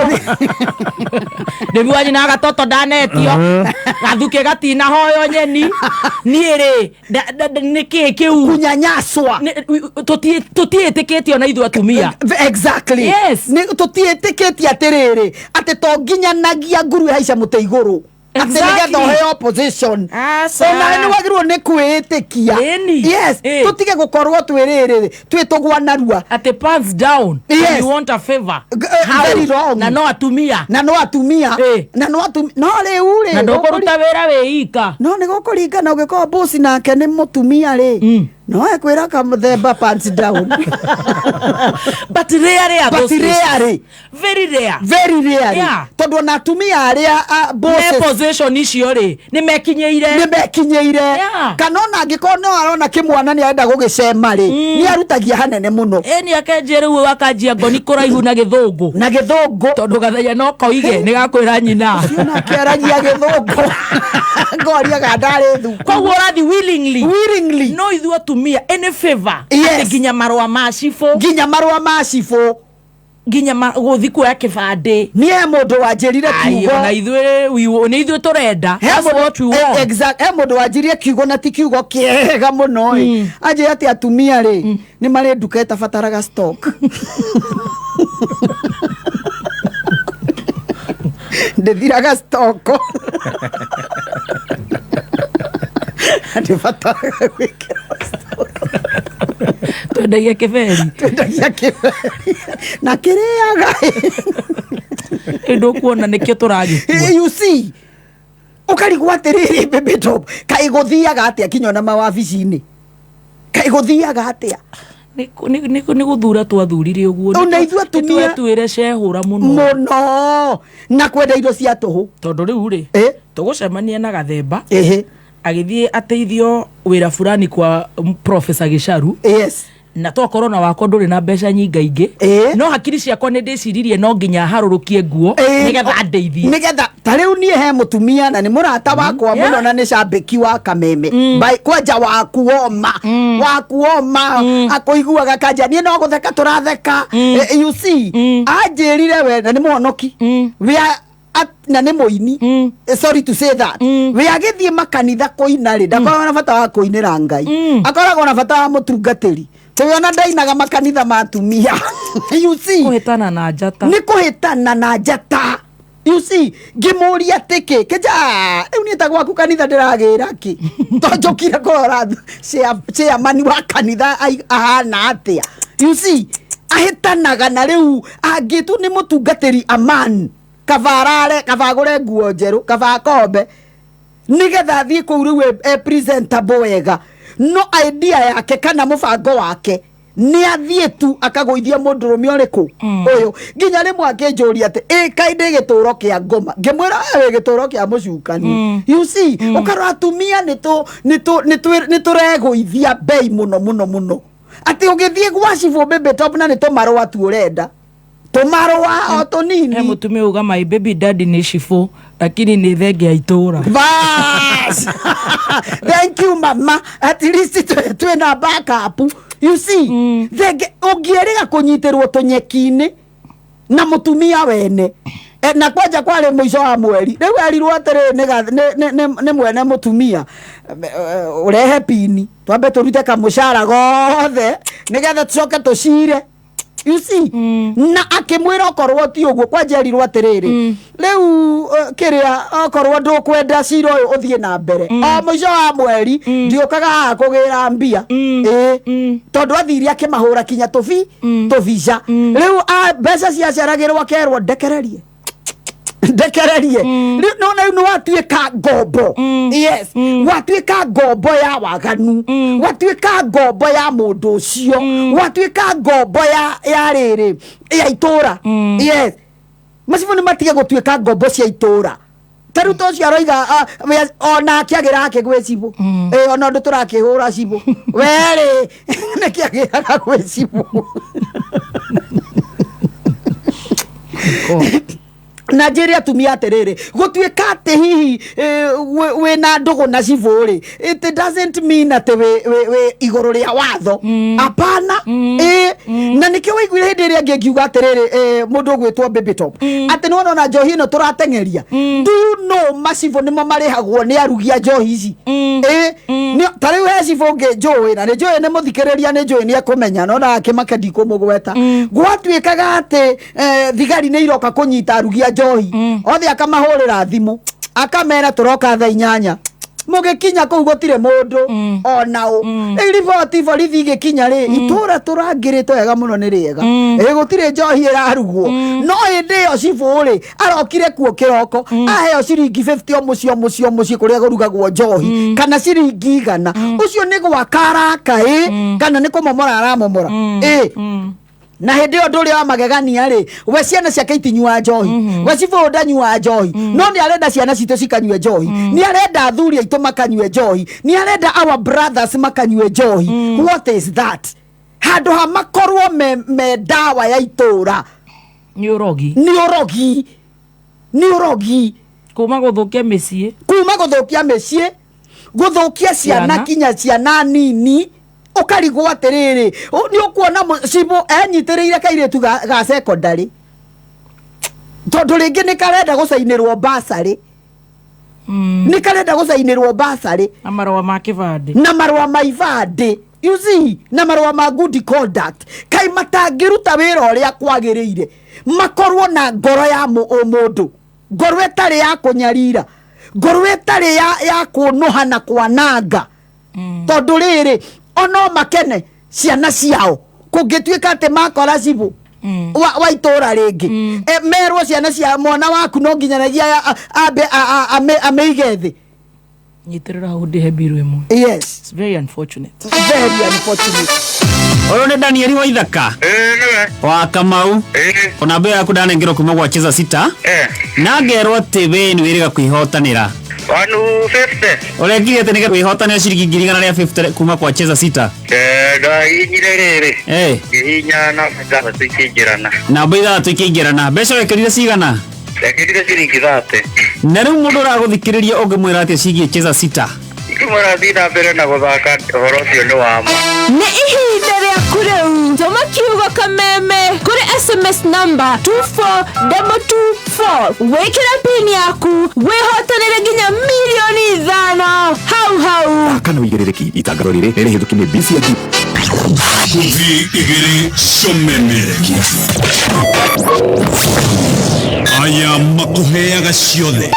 ndebi wanyu na gatoto ndanetio gathuke gatina hoyo nyeni niĩ nĩkĩ kĩu kunyanyaswa tũtiĩtĩkĩtio na ithuĩ atumia. Exactly. Tũtiĩtĩkĩtie atĩrĩrĩ atĩ to nginyanagia nguru haica mũtĩ igũrũ atĩ nĩgetha ũheo opposition. Ona nĩ wagĩrĩirwo nĩ kwĩĩtĩkia. Tũtige gũkorwo twĩrĩrĩ twĩtũgwa narua atĩ pants down you want a favor. Very wrong. Na no atumia no rĩu rĩ na ndũkũruta wĩra wĩika no nĩ gũkũringana ũngĩkorwo boss nake nĩ mũtumia rĩ no ekwĩra Kamũthemba pants down. But rare very rare tondũ na atumia arĩa bosses position icio rĩ nĩmekinyĩire kana ona angĩkorwo no arona kĩmwana nĩ arenda gũgĩcema rĩ nĩ arutagia hanene mũno nĩ akenjia rĩu akanjia ngoni kũraihu na gĩthũngũ tondũ gathenya no koige nĩ gakwĩra nyina na kĩaragia gĩthũngũ ngoria gandarĩ thu koguo ũrathi willingly no ithuĩ atumia any favor nginya marũa ma cibũ nginya gũthi kuoya kĩbandĩ niĩ mũndũ wanjĩrire kiugo na ithuĩ tũrenda he mũndũ wanjĩrire kiugo na ti kiugo kĩega mũno anjĩre atĩ atumia rĩ nĩ marĩ nduka ĩtabataraga stock ndĩthiraga stock ndĩbataraga gwĩkĩra stock twendagia kĩberi na kĩrĩaga ndũkuona nĩkĩo tũragĩkua. You see ũkarigwo atĩrĩrĩ baby top kaĩ gũthiaga atĩa kinya na mawabici-inĩ kaĩ gũthiaga atĩa nĩ gũthura twathurire ũguo ona ithuĩ atumia twĩre cehũra mũno na kwenda indo cia tũhũ tondũ rĩu rĩ tũgũcemania na Gathemba agĩthiĩ ateithio wĩra fulani kwa Professor Gĩcaru na tokorwo na wako ndũrĩ na mbeca nyingaingĩ no hakiri ciakwa nĩ ndĩciririe no nginya harũrũkie nguo nĩgetha ndeithie nĩgetha ta rĩu niĩ he mũtumia na nĩ mũrata wakwa mũno na nĩ cambĩki wa Kameme kwanja wakuoma akũiguaga kanja niĩ no gũtheka tũratheka. You see anjĩrire we na nĩ mũhonoki na nĩ mũini sorry to say that we agĩthiĩ makanitha kũina rĩ ndakoragwo na bata wa kũinĩra Ngai akoragwo na bata wa mũtungatĩri tũyona ndainaga makanitha ma atumia. You see kũhĩtana na njata nĩ kũhĩtana na njata. You see ngĩmũria tĩkĩ kĩnja rĩu niĩ ta gwaku kanitha ndĩragĩra kĩ tonjũkire kũrora chairman wa kanitha ahana atĩa. You see ahĩtanaga na rĩu angĩtu nĩ mũtungatĩri Aman kavagũre nguo njerũ kavakombe nĩgetha thiĩ kũu rĩu presentable wega no idea yake kana mũbango wake nĩ athiĩ tu akagũithia mũndũrũme ũrĩkũ ũyũ nginya rĩmwe akĩnjũria atĩ kaĩ ndĩ gĩtũũro kĩa ngoma ngĩmwĩra wĩ gĩtũũro kĩa mũcukani. You see ũkarora atumia nĩ tũregũithia bei mũno atĩ ũgĩthiĩ gwa cibũ baby top na nĩ tũmarũa tu ũrenda tũmarũa o tũnini he mũtumia uga my baby daddy nĩ cibũ lakini nĩ thenge ya itũũra. Bas thank you mama at least twĩna backup. You see thenge ũngĩerĩga kũnyitĩrwo tũnyeki-inĩ na mũtumia wene na kwanja kwarĩ mũico wa mweri rĩu erirwo atĩrĩ nĩ mwene mũtumia ũrehe pini twambe tũrute kamũcara gothe nĩgetha tũcoke tũcire. You see na akĩmwĩra okorwo ti ũguo kwanja erirwo atĩrĩrĩ rĩu kĩrĩa okorwo ndũkwenda cira ũyũ ũthiĩ na mbere o mũico wa mweri ndiũkaga haha kũgĩra mbia tondũ athiri akĩmahũra kinya tũbica rĩu mbeca ciaceragĩrwo akerwo ndekererie no nĩ watuĩka ngombo. Yes watuĩka ngombo ya waganu watuĩka ngombo ya mũndũ ũcio watuĩka ngombo ya rĩrĩ ya itũũra. Yes macibu nĩ matige gũtuĩka ngombo cia itũũra taruto cia roiga ona kiagira ke gwecibu ona ndo turakihura cibu were ne kiagira gwecibu Nigeria tumia atiriri gutuika ati hihi we na ndugu na ciburi it doesn't mean ati we iguru ria watho apana na nikio waiguire hindi ria ngiuga atiriri mundu gwitwo baby top ati no na njohi no turatengeria do you know macivo nimo marihagwo ni arugia njohi ici ni tari we civo njohi na njohi ne muthikiriria ne njohi ni akumenya no na akimaka ndikumugweta gwatuikaga ati thigari ne iroka kunyita arugia njohi othe akamahurira thimu akamera turoka thaa 8 mugikinya kuu gutire mundu onao riboti borithi gikinya ri itura turangirite wega muno ni riega gutire njohi iraruguo no hindi yo ciburi arokire kuo kiroko aheo ciringi 50 mucio kuria gurugagwo njohi kana ciringi 100 ucio ni gwakaraka kana ni kumomora aramomora na hindi yo nduri wa magegania ri we ciana ciake itinyua njohi we ciboda nyua njohi no ni arenda ciana citu cikanyue njohi ni arenda athuri aitu makanyue njohi ni arenda our brothers makanyue njohi what is that handu ha makorwo me dawa ya itura ni urogi kuma guthukia micie guthukia ciana kinya ciana nini ukarigwo atiriri ni ukuona cibo enyitirire kairetu ga secondary tondu ringi ni karenda gucainirwo basari ni karenda gucainirwo basari na marwa ma kivande you see na marwa ma good conduct kai matangiruta wira uria kwagiriire makorwo na ngoro ya mundu ngoro etari ya kunyarira ngoro etari ya kunuha na kwananga tondu riri ono makene ciana ciao kungituika ati makora cibu wa itura ringi merwo ciana cia mwana waku no nginyanagia ameigethi nyitirira hundi hebiru imo yes it's very unfortunate Oyo ni Danieli wa Ithaka wa Kamau ona mbere yaku ndanengero kuma gwa cheza 6 na ngerwo ati we ni wiriga kwihotanira 150 uregire ati nige kwihotanira ciringi 150 kuma kwa cheza 6 da inyirerere ihinya na ngaba tukigirana na mbira tukigirana mbeca wekirire cigana yakirire ciringi 30 na riu mundu uraguthikiriria ungimwira ati cigie cheza 6 kumara thina mbere na guthaka horo cio ni wama ni ihinda ria kuriu tuma kiugo kameme kuri SMS number 24224 wekira pin yaku wehotanire nginya milioni 5 hau kana uigerereki itangaro riri rihithukine BCD Kuvi igiri shomemerekia aya makuheaga ciothe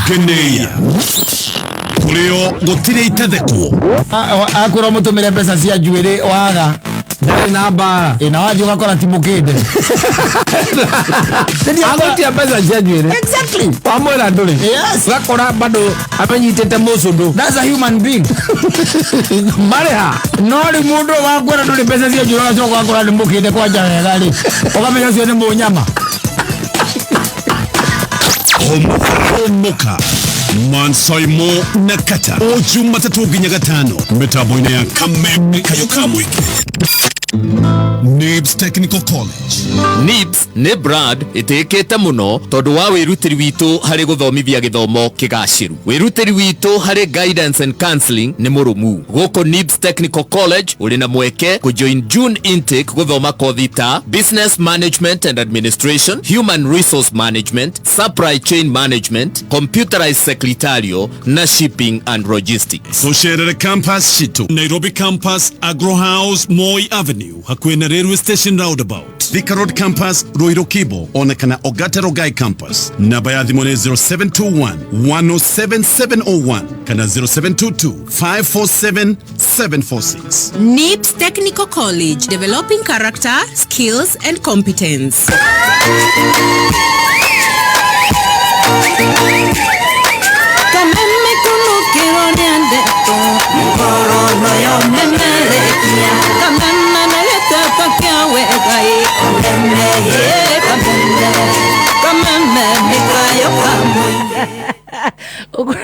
geneia kurio gutire itathekwo akwira mutumire mbeca cia njuiri waga ndari namba ina waje gakora timukinde agotia mbeca cia njuiri exactly pamwera nduri yes gakora bado amenyitete mucundu that's a human being mareha nori mundu wakwira nduri mbeca cia njuiri wacoka gakora timukinde kwa jana ri ukamenya cio ni munyama Omoka Mansaimo Nakata Ojuma tatu ginya gatano mitambo-ini ya Kameme kayo kamwike NIBS Technical College NIBS ni brand itikite muno tondu wa wirutiri witu hari guthomithia githomo kigashiru wirutiri witu hari guidance and counseling ni murumu guko NIBS Technical College uri na mweke ku join June intake guthoma kothi ta business management and administration, human resource management, supply chain management, computerized secretarial na shipping and logistics. Tucerere campus shitu Nairobi campus Agro House Moi Avenue hakuhe na railway station roundabout Thika Road campus Ruiru Kibo onekana Ogate Rogai campus namba ya thimũ nĩ 0721 107701 kana 0722 547 746. NIBS Technical College, developing character, skills and competence.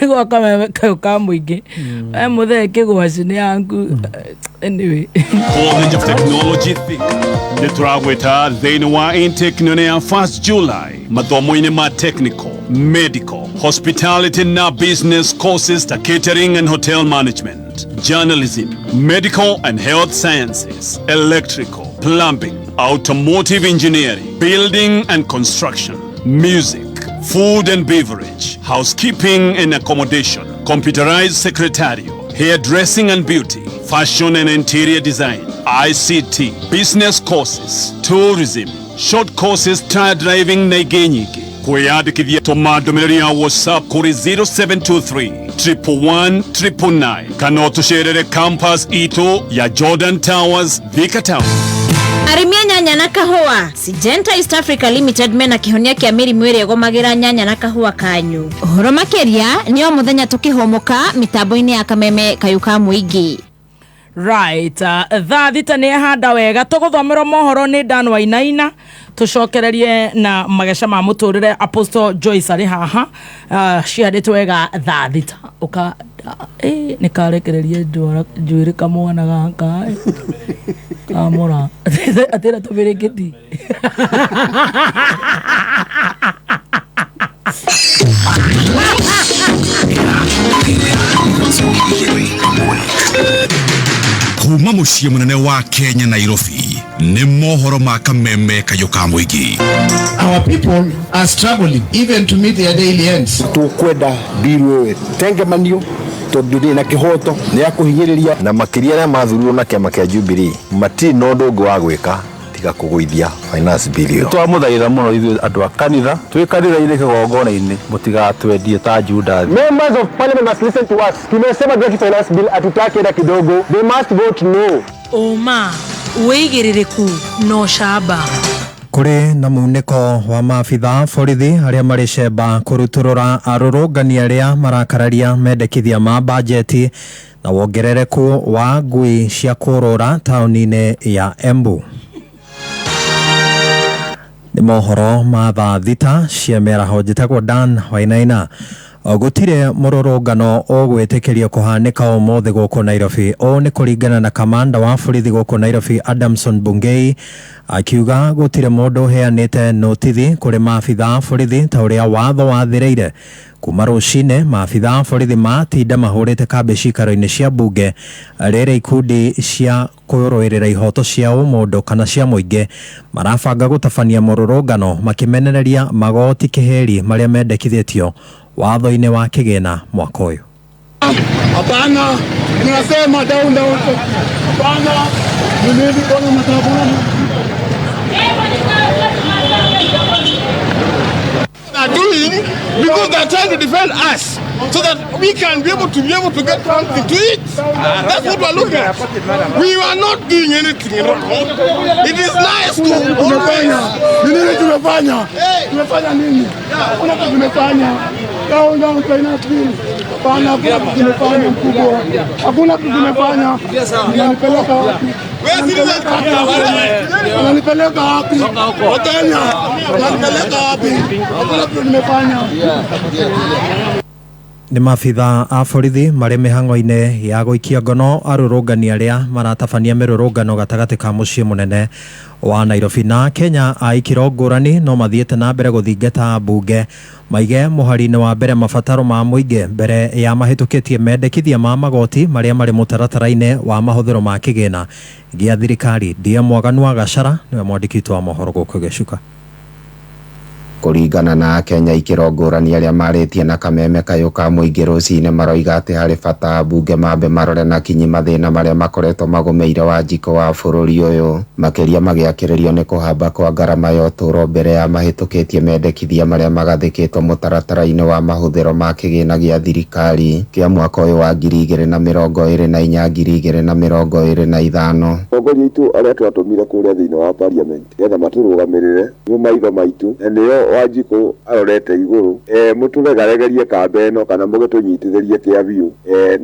Go kameme ka muingi. Muthe kigwaci ni yangu. Anyway. College of Technology Nituragweta thĩinĩ wa intake nene ya 1st July mathomo-inĩ ma technical, medical, hospitality na business courses ta catering and hotel management, journalism, medical and health sciences, electrical, plumbing, automotive engineering, building and construction, music, food and beverage, housekeeping and accommodation, computerized secretarial, hairdressing and beauty, fashion and interior design, ICT, business courses, tourism, short courses, tire driving na ingĩ nyingĩ. Kwĩyandĩkithia tũma ndũmĩrĩri ya WhatsApp kũrĩ 0723 111 999 kana ũtũcerere campus itũ ya Jordan Towers, Thika Town. Arimia nyanya na kahua Syngenta East Africa Limited mena kihonia kia mĩrimũ ĩrĩa ĩgũmagĩra nyanya na kahua kanyu. Ũhoro makĩria nĩ o mũthenya tũkĩhomoka mitambo-inĩ ya kameme kayuka mũingĩ. Right, thaa thita nĩ handa wega tũgũthomera mohoro nĩ Dan Wainaina tucokererie na magesha ma mũtũrĩre Apostle Joyce arĩ haha ciarĩtwo wega thaa thita uka nĩ karekererie njuĩrĩ kamwana gaka kamũra atĩra tũmĩrĩkĩti kuma muciĩ munene wa Kenya Nairobi nĩ mohoro ma kameme kayuka mũingĩ. Our people are struggling even to meet their daily ends. Tukwenda ndiru tengemanio tondũ na kihoto nĩ akũhinyĩrĩria na makĩria arĩa mathurirwo na kĩama kĩa Jubilee matirĩ na ũndũ ũngĩ wa gwĩka tiga kũgũithia finance bill. Twamũthaitha mũno ithuĩ andũ a kanitha twĩ kanitha-inĩ kĩgongona-inĩ mũtigatwendie ta Judas. Members of parliament must listen to us. Tumesema drug finance bill atutaki hata kidogo. They must vote no. Oma wĩigĩrĩrĩku no shamba. Kuri na muniko wa maabitha borithi aria mari cemba kuruturura arũrũngani aria marakararia mendekithia ma bajeti na wongerereku wa ngui cia kũrũra taũni-inĩ ya Embu. Nĩ mohoro ma thaa thita cia mĩaraho njĩtagwo Dan Wainaina. Gũtirĩ mũrũrũngano ũgwĩtĩkĩrio kũhanĩka ũmũthĩ gũkũ Nairobi. Ũũ nĩ kũringana na kamanda wa borithi gũkũ Nairobi Adamson Bungei akiuga gũtirĩ mũndũ ũheanĩte notithi kũrĩ maabitha borithi ta ũrĩa watho wathĩrĩire. Kuma rũcinĩ maabitha borithi matinda mahũrĩte kambĩ cikaro-inĩ cia mbunge rĩrĩa ikundi cia kũrũĩrĩra ihoto cia ũmũndũ kana cia mũingĩ marabanga gũtabania mũrũrũngano makĩmenereria magoti kĩheri marĩa mendekithĩtio watho-inĩ wa kĩgĩna mwaka ũyũ. Hapana, tunasema down. Hapana, mimi niko matabuni. Are doing because they are trying to defend us so that we can be able to get something to eat. That's what we are looking at. We are not doing anything wrong. It is nice to tumefanya nini? Kuna tumefanya down finance bill. Hapana, tumefanya mkubwa. Hakuna tumefanya. Unanipeleka wapi? Unanipeleka wapi? Wakenya. Unanipeleka wapi? Hakuna tumefanya. Nĩ maabitha a borithi marĩ mĩhang'o-inĩ ya gũikia ngono arũrũngani arĩa maratabania mĩrũrũngano gatagatĩ ka mũciĩ mũnene wa Nairobi. Na Kenya a ikĩro ngũrani no mathiĩte na mbere gũthingata mbunge maige mũhari-inĩ wa mbere mabataro ma mũingĩ mbere ya mahĩtũkĩtie mendekithia ma magoti marĩa marĩ mũtaratara-inĩ wa mahũthĩro ma kĩgĩna gĩa thirikari. Ndia Mwaganu wa Gacara nĩwe mwandĩki wa mohoro gũkũ Gĩcuka. Kũringana na Kenya ikĩro ngũrani arĩa marĩtie na kameme kayuka mũingĩ rũcinĩ maroiga atĩ harĩ bata mbunge mambe marore na kinyi mathĩna marĩa makoretwo magũmĩire Wanjikũ wa bũrũri ũyũ makĩria magĩakĩrĩrio nĩ kũhamba kwa ngarama ya ũtũũro mbere ya mahĩtũkĩtie mendekithia marĩa magathĩkĩtwo mũtaratara-inĩ wa mahũthĩro ma kĩgĩna gĩa thirikari kĩa mwaka ũyũ wa 2024-2025. Atongoria aitũ arĩa twatũmire kũrĩa thĩinĩ wa parliament getha matũrũgamĩrĩre nĩ maitho maitũ nĩo Wanjikũ arorete igũrũ mũtũregaregerie kambe ĩno kana mũgĩtũnyitithĩrie kĩa biũ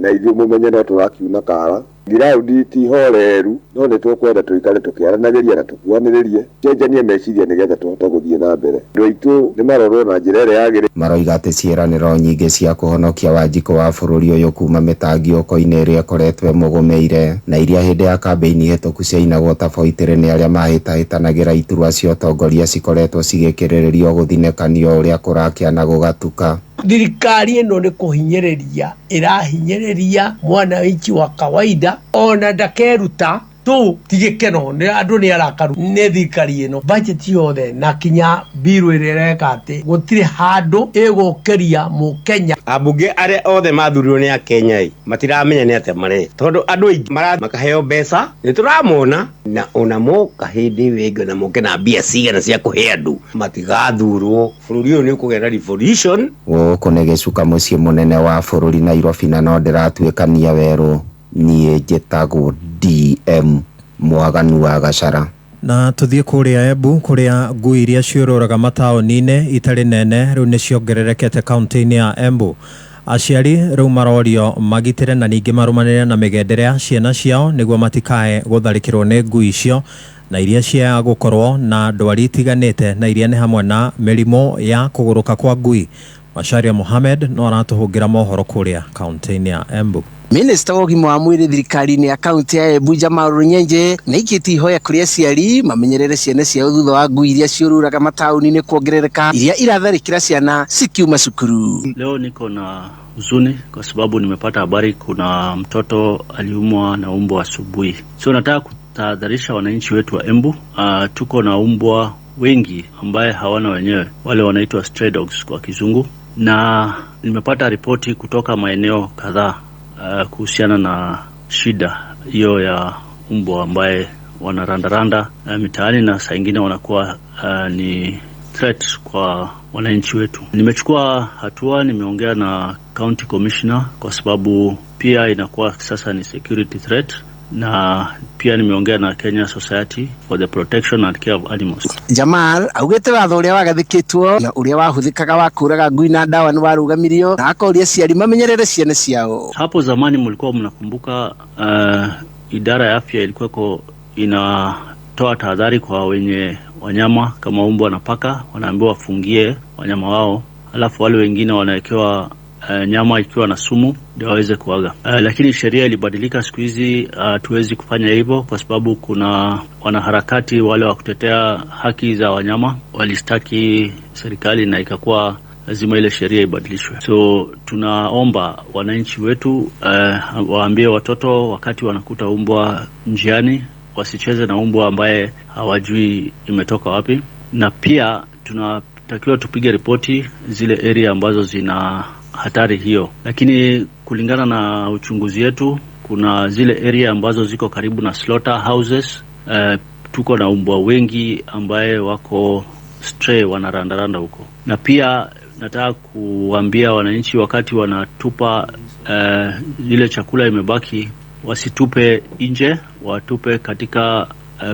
na ithuĩ mũmenye no tũrakiuna kara Giraudi ti horeru no ne tukwenda tuikare tukiaranagiria na tukuaniririe cenjanie meciria nigetha tuhote guthie na mbere ndoitu ni marorwo na njira ĩrĩa yagĩrĩire. Maroiga atĩ ciĩranĩro nyingĩ cia kũhonokia Wanjikũ wa bũrũri ũyũ kuma mĩtangĩko-inĩ ĩrĩa ĩkoretwo ĩmũgũmĩire na iria hĩndĩ ya kambĩini hĩtũku ciainagwo ta boitĩrĩ nĩ arĩa mahĩtahĩtanagĩra iturwa cia ũtongoria cikoretwo cigĩkĩrĩrĩrio gũthinekanio ũrĩa kũrakĩa na gũgatuka. Thirikari ĩno nĩ kũhinyĩrĩria ĩrahinyĩrĩria mwananchi wa kawaida ona ndakeruta tu tigikeno nĩ andũ nĩ arakaru nĩ thirikari ĩno budget yothe na kinya biru ĩrĩa ĩreka atĩ gũtirĩ handũ ĩgũkĩria mũkenya. Ambunge arĩa othe mathurirwo nĩ Akenya matiramenya nĩ atĩa marĩ tondũ andũ aingĩ makaheo mbeca nĩ tũramona na ona moka hĩndĩ wĩngĩ na moke na mbia cigana cia kũhe andũ matigathurwo. Bũrũri ũyũ nĩ ũkũgĩa na revolution. Gũkũ nĩ gĩcuka mũciĩ mũnene wa bũrũri Nairobi na no ndĩratuĩkania werũ. Niĩ njĩtagwo DM Mwaganu wa Gacara. Na tuthie kuria Embu kuria ngui iria ciũrũraga mataũni-inĩ itarĩ nene rĩu nĩ ciongererekete kaunti-inĩ ya Embu. Aciari rĩu marorio magitĩre na ningĩ marũmanĩrĩre na mĩgendere ya ciana ciao nĩguo matikae gũtharĩkĩrwo nĩ ngui icio na iria cia gũkorwo na ndwari itiganĩte na iria nĩ hamwe na mĩrimũ ya kũgũrũka kwa ngui. Macharia Mohamed no aratũhũngĩra mohoro kuria kaunti-inĩ ya Embu. Minista wa ũgima wa mwĩrĩ thirikari-inĩ ya kaunti ya Embu Jamal Runyenje nĩ aikĩtie ihoya kũrĩ aciari mamenyerere ciana ciao thutha wa ngui iria ciũrũraga mataũni-inĩ kuongerereka iria iratharĩkĩra ciana cikiuma cukuru. Leo niko na huzuni kwa sababu nimepata habari kuna mtoto aliumwa na umbwa asubuhi. So nataka kutahadharisha wananchi wetu wa Embu. Tuko na umbwa wengi ambaye hawana wenyewe, wale wanaitwa stray dogs kwa kizungu, na nimepata ripoti kutoka maeneo kadhaa kuhusiana na shida hiyo ya umbwa ambaye wanarandaranda mitaani na saa ingine wanakuwa ni threat kwa wananchi wetu. Nimechukua hatua, nimeongea na county commissioner kwa sababu pia inakuwa sasa ni security threat, na pia nimeongea na Kenya Society for the Protection and Care of Animals. Jamal augĩte watho ũrĩa wagathĩkĩtwo na ũrĩa wahũthĩkaga wa kũraga ngui na ndawa nĩ warũgamirio na akoria ciari mamenyerere ciana ciao. Hapo zamani mlikuwa mnakumbuka idara ya afya ilikuwa inatoa tahadhari kwa wenye wanyama kama umbwa na paka, wanaambiwa wafungie wanyama wao, alafu wale wengine wanawekewa nyama ikiwa na sumu ndio waweze kuaga. Lakini sheria ilibadilika siku hizi, tuwezi kufanya hivyo kwa sababu kuna wanaharakati wale wa kutetea haki za wanyama walistaki serikali na ikakuwa lazima ile sheria ibadilishwe. So tunaomba wananchi wetu waambie watoto wakati wanakuta umbwa njiani wasicheze na umbwa ambaye hawajui imetoka wapi, na pia tunatakiwa tupige ripoti zile area ambazo zina hatari hiyo. Lakini kulingana na uchunguzi yetu kuna zile area ambazo ziko karibu na slaughter houses, tuko na umbwa wengi ambaye wako stray wanarandaranda huko. Na pia nataka kuambia wananchi wakati wanatupa ile chakula imebaki wasitupe nje, watupe katika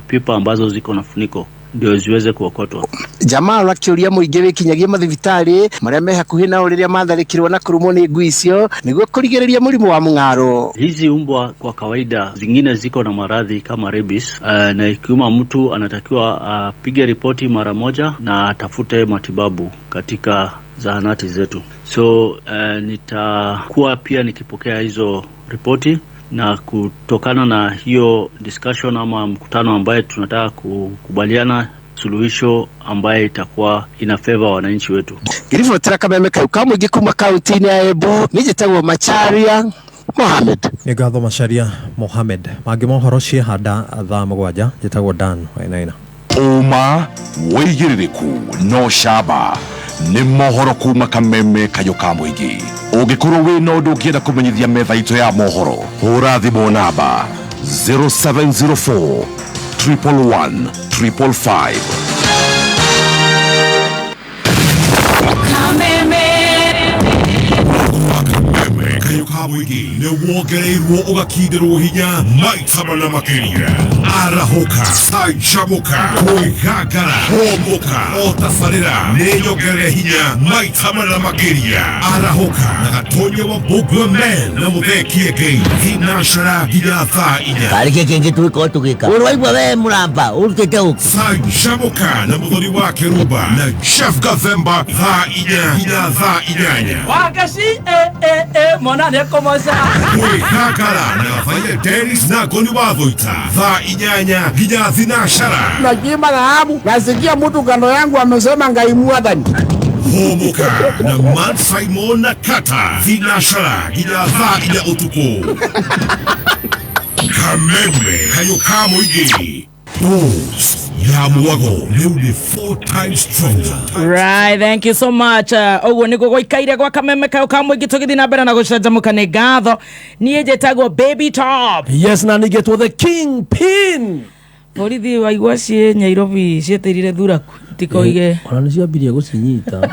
pipa ambazo ziko na funiko ndio ziweze kuokotwa. Jamal akĩũria mũingĩ wĩkinyagie mathibitarĩ marĩa me hakuhĩ nao rĩrĩa matharĩkĩrwo na kũrũmwo nĩ ngui icio nĩguo kũrigĩrĩria mũrimũ wa mũng'aro. Hizi umbwa kwa kawaida zingine ziko na maradhi kama rabies, na ikiuma mtu anatakiwa apige ripoti mara moja na atafute matibabu katika zahanati zetu. So nitakuwa pia nikipokea hizo ripoti, na kutokana na hiyo discussion ama mkutano ambaye tunataka kukubaliana suluhisho ambaye itakuwa ina favor wananchi wetu. Ngiribotera Kameme Kauka mũingĩ kuma kaunti-inĩ ya Embu, nĩnjĩtagwo Macharia Mohamed. Nĩ ngatho Macharia Mohamed. Mangĩ mohoro ciĩhanda thaa mũgwanja, njĩtagwo Dan Wainaina. Uma wĩigĩrĩrĩku no camba nĩ mohoro kuma Kameme Kayuka mũingĩ. Ũngĩkorwo wĩna ũndũ ũngĩenda kũmenyithia metha itũ ya mohoro, hũra thimũ namba 0704 111 555. Kameme Kayuka muingi ni wongereirwo ugakindirwo hinya maita mana makiria. Arahoka, canjamuka, kwigangara, homoka, otabarĩra nĩ nyongere hinya maita mana makiria. Arahoka na gatonyo wa Bogwa Men na muthekie Ngai thinacara nginya thaa 4. Karike kenge twiko tugika. Urwaigwa we muramba urutete uku. Canjamuka na muthoni wa Keruba na Chef Gathemba thaa 4 nginya thaa 8. Wagashi mona nekomoza. Kwigangara na Vaile Dennis na Goni wa Thoita thaa 8 nginya thinacara. Najima dhahabu nasikia mtu kando yangu amesema Ngai mwathani. Homoka na Man Simon na Kata thinacara nginya thaa 4 utuku. Kameme kayo ka muingi. Dose ya mwago ni 4 times stronger. Right, thank you so much. Ogo niko goikaire gwa Kameme kayo ka muingi tugithi na mbere na gucanjamuka ni ngatho. Nie jetagwo Baby Top. Yes, na nigetwo the Kingpin. Borithi waigua cie Nyairobi cieterire thuraku tikoige. Ona ni ciambirie gucinyita.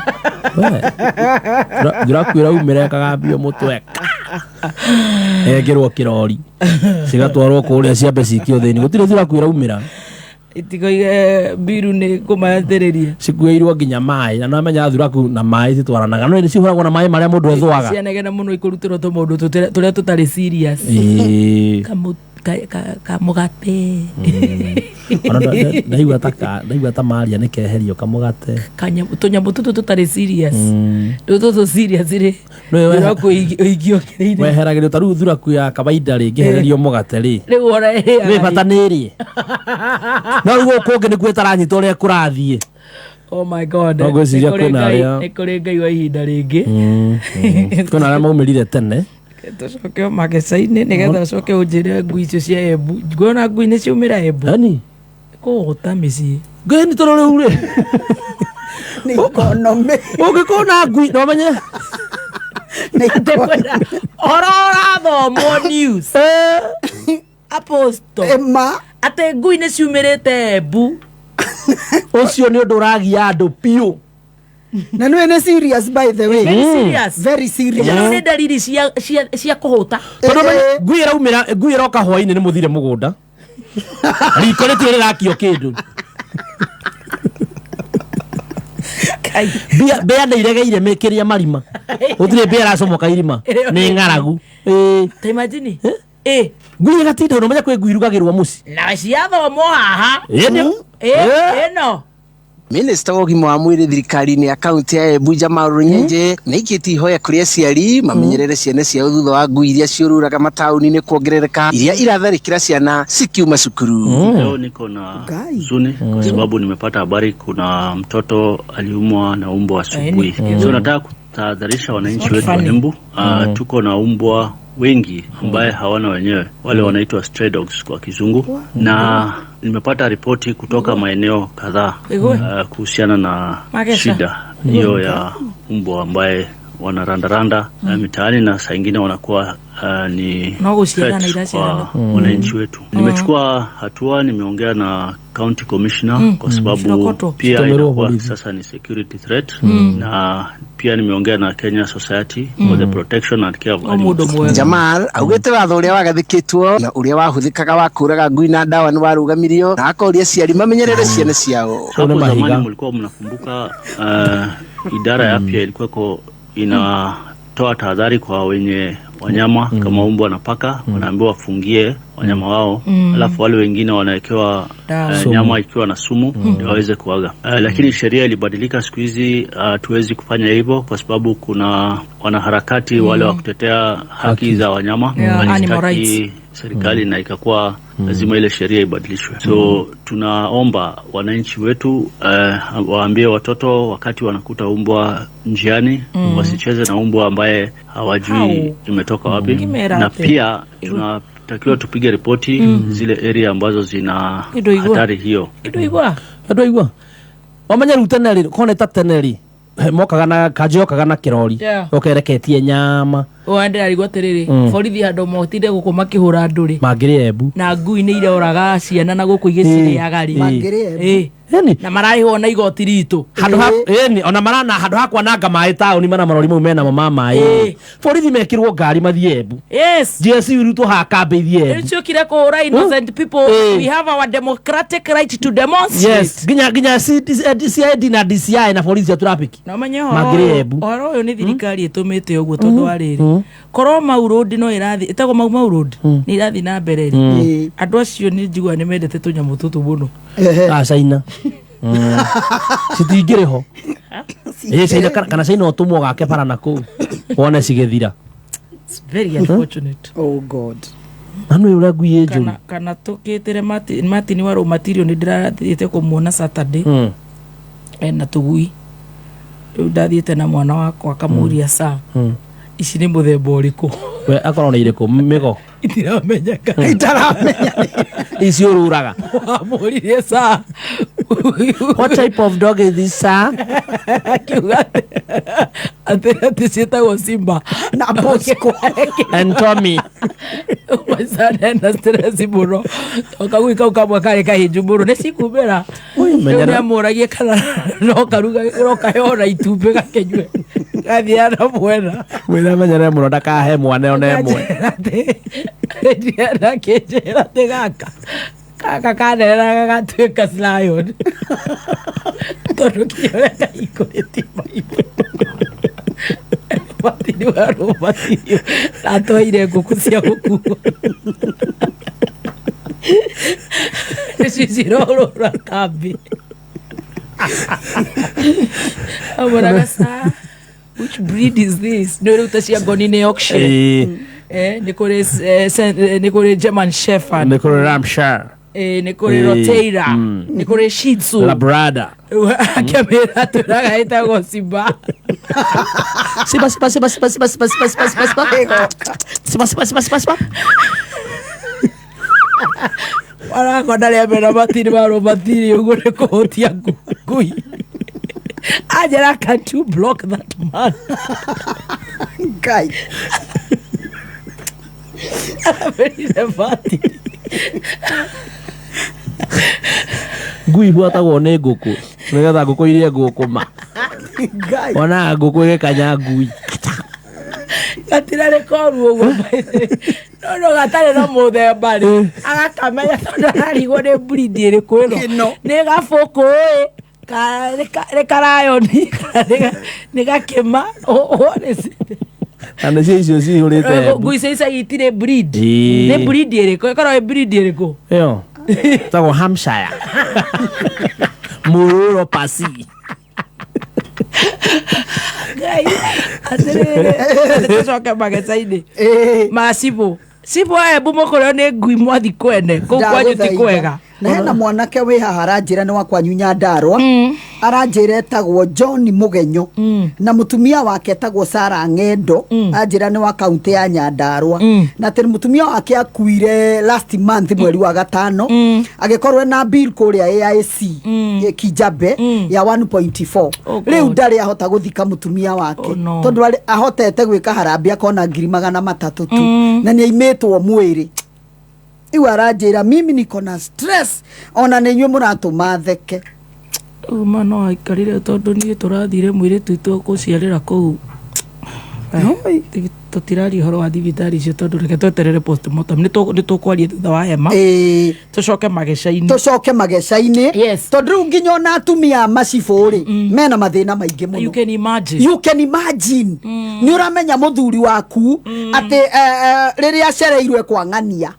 Ndirakwira umire kagambio mutweka. Egerwo kirori. Cigatwarwo kuria ciambe cikio thini. Gutire thurakwira umira. Itikoige biru ni kumathiriria. Cikuirwo nginya mai na namenya thuraku na mai citwaranaga. No ni cihuragwo na mai maria mundu ethwaga. Cianegena muno ikurutiro to mundu turia tutari serious. Kamugate. Ndaigua ta maria nikeherio kamugate. Tunyamu tutu tutari serious. Tutu serious ri. No igio kireire. Weheragĩrio taru thuraku ya kawaida ri ngehererio mugate ri. Riu ora we bata niri. No rugo konge ni kwetaranyita uria kurathie. Oh my God. Ngwiciria kwina aria. Ekore Ngai wa ihinda ringi. Kwina aria maumirire tene. Tucoke magecaine nigetha ucoke unjire ngui icio cia Embu. Ngona ngui ni ciumira Embu. Ani kuguta micii. Ngui ni toro riu ri. Ni economy. Ungikona ngui no menye. Ni economy. Orora thomo news. Aposto. Emma. Ate ngui ni ciumirite Embu. Ucio ni undu uragia andu piu. Na no ene serious by the way. Very serious. Very serious. Ya ni dalili cia kuhuta. Tono ngui raumira ngui roka hwaini ni muthire mugunda. Riko ni tire rakio kindu. Kai. Bea ndairegeire mekiria marima. Utire bea racomoka irima. Ni ngaragu. Ta imagine. Ngui gatinda no menya kwe ngui rugagirwa muci. Na cia thomo haha. Eno. Minister wa ũgima wa mwĩrĩ thirikari-inĩ ya kaunti ya Embu Jamaru Nyenje nĩ ikĩtie ihoya kũrĩ aciari mamenyerere ciana ciao thutha wa ngui iria ciũrũraga mataũni-inĩ kuongerereka iria iratharĩkĩra ciana cikiuma cukuru. Leo niko na huzuni kwa sababu nimepata habari kuna mtoto aliumwa na umbwa asubuhi. So nataka kutahadharisha wananchi wetu wa Embu. Tuko na umbwa wengi ambaye hawana wenyewe, wale wanaitwa stray dogs kwa kizungu, na nimepata ripoti kutoka maeneo kadhaa kuhusiana na shida hiyo ya umbwa ambaye wanarandaranda mitaani na saa ingine wanakuwa ni kwa wananchi wetu. Nimechukua hatua, nimeongea na county commissioner kwa sababu pia inakuwa sasa ni security threat, na pia nimeongea na Kenya Society for the Protection and Care of Animals. Jamal augete watho uria wagathikitwo na uria wahuthikaga wa kuraga ngui na ndawa ni warugamirio na akoria ciari mamenyerere ciana ciao. Hapo zamani mlikuwa mnakumbuka idara ya afya ilikuwa inatoa tahadhari kwa wenye wanyama kama umbwa na paka, wanaambiwa wafungie wanyama wao, alafu wale wengine wanawekewa nyama ikiwa na sumu ndio waweze kuaga. Lakini sheria ilibadilika siku hizi, tuwezi kufanya hivyo kwa sababu kuna wanaharakati wale wa kutetea haki za wanyama walistaki serikali na ikakuwa lazima ile sheria ibadilishwe. So tunaomba wananchi wetu waambie watoto wakati wanakuta umbwa njiani wasicheze na umbwa ambaye hawajui imetoka wapi, na pia tunatakiwa tupige ripoti zile area ambazo zina hatari hiyo. Ndoigwa wamenya ruteneri kone tateneri mokaga na kajokaga na kirori okereketie nyama wande arigwa terere borithi hando motinde guku makihura nduri mangire Embu na ngui ni ire oraga ciana na guku igiciriaga ri yani na mararihwo na igoti ritu handu ha yani ona marana handu hakwa nanga mai tauni mana marori mau mena mama borithi mekirwo ngari mathie Embu yes JSU ruto haka ithie Embu icio kire kura innocent people we have our democratic right to demonstrate yes ginya CID na DCI na polisi ya traffic na manyo oro uyu ni thirikari itumite uguo tondu ariri korwo maurudi no irathi itago maurudi ni irathi na mbere andu acio ni njigua ni mendete tunyamu tutu muno China sitingire ho China kana China otumwo gake para nako wone cigethira it's very unfortunate oh god anu ura guye njuru kana tukitire Martin waro material ni ndirathite kumuona Saturday na tugui ndathiite na mwana wakwa kamuria saa ici ni muthemba uriku we akorwo ni iriku migo itiramenya ici ururaga amuririe saa what type of dog is this sir ati cietagwo Simba na Bosco and Tommy maisana na stress muno okagui kau kamwe kari kahinju muno ni cikumira ni amuragie kana no karuga roka yona itumbe gakenywe gathiana mwena wena menyere muno ndakahe mwana ona emwe ndiana kejera tegaka kaka kanera gagatuika lion tondu kioreka ikuriti maipo Matini waro matini atoire nguku cia gukuo nicicirorora kambi amoragasa which breed is this no ruta cia ngoni-inĩ Yorkshire nĩ kũrĩ German Shepherd nĩ kũrĩ Ramshire nĩ kũrĩ Rottweiler nĩ kũrĩ Shih Tzu Labrador akĩmĩra tũraga ĩtagwo Simba warakona rĩa mena matiri waro matiri ũguo nĩ kũhutia ngui Ajara, can't you block that man? Guy. Ngui buatagwo nĩ ngũkũ nĩgetha ngũkũ irie ngũkũma ona ngũkũ igĩkanya ngui gatirarĩ koru ũguo no gatarĩ na mũthemba rĩ agakamenya tondũ ararigwo nĩ breed ĩrĩkũ ĩno nĩ gabũkũ nĩ karayoni nĩ gakĩma na nĩ icio cihũrĩte ngui icio itirĩ breed nĩ breed ĩrĩkũ ĩkorwo ĩ breed ĩrĩkũ ĩyo tagwo Hampshire Mururo Pasi tũcoke mageca-inĩ macibũ cibũ Embu mũkũrĩo nĩ ngui mwathi kwene kũu kwanyu ti kwega na hena mwanake wĩ haha aranjĩra nĩ wa kwanyu Nyandarua aranjĩra etagwo John Mugenyo na mũtumia wake etagwo Sarah Ng'endo anjĩra nĩ wa kaunti ya Nyandarua na atĩ mũtumia wake akuire last month mweri wa gatano agĩkorwo na bill kũrĩa AIC Kijabe ya 1.4 rĩu ndarĩ ahota gũthika mũtumia wake tondũ ahotete gwĩka harambĩ akona 300 tu na nĩ aimĩtwo mwĩrĩ iu aranjĩra mimi niko na stress ona nĩ inyuĩ mũratũma theke uma no aikarire tondũ niĩ tũrathire mwĩrĩtu witũ gũciarĩra kũu tũtiraria ũhoro wa thibitarĩ icio tondũ reke tweterere postmortem nĩ tũkwaria thutha wa hema tũcoke mageca-inĩ tondũ rĩu nginya ona atumia macibũ rĩ mena mathĩna maingĩ mũno you can imagine nĩ ũramenya mũthuri waku atĩ rĩrĩa acereirwe kwang'ania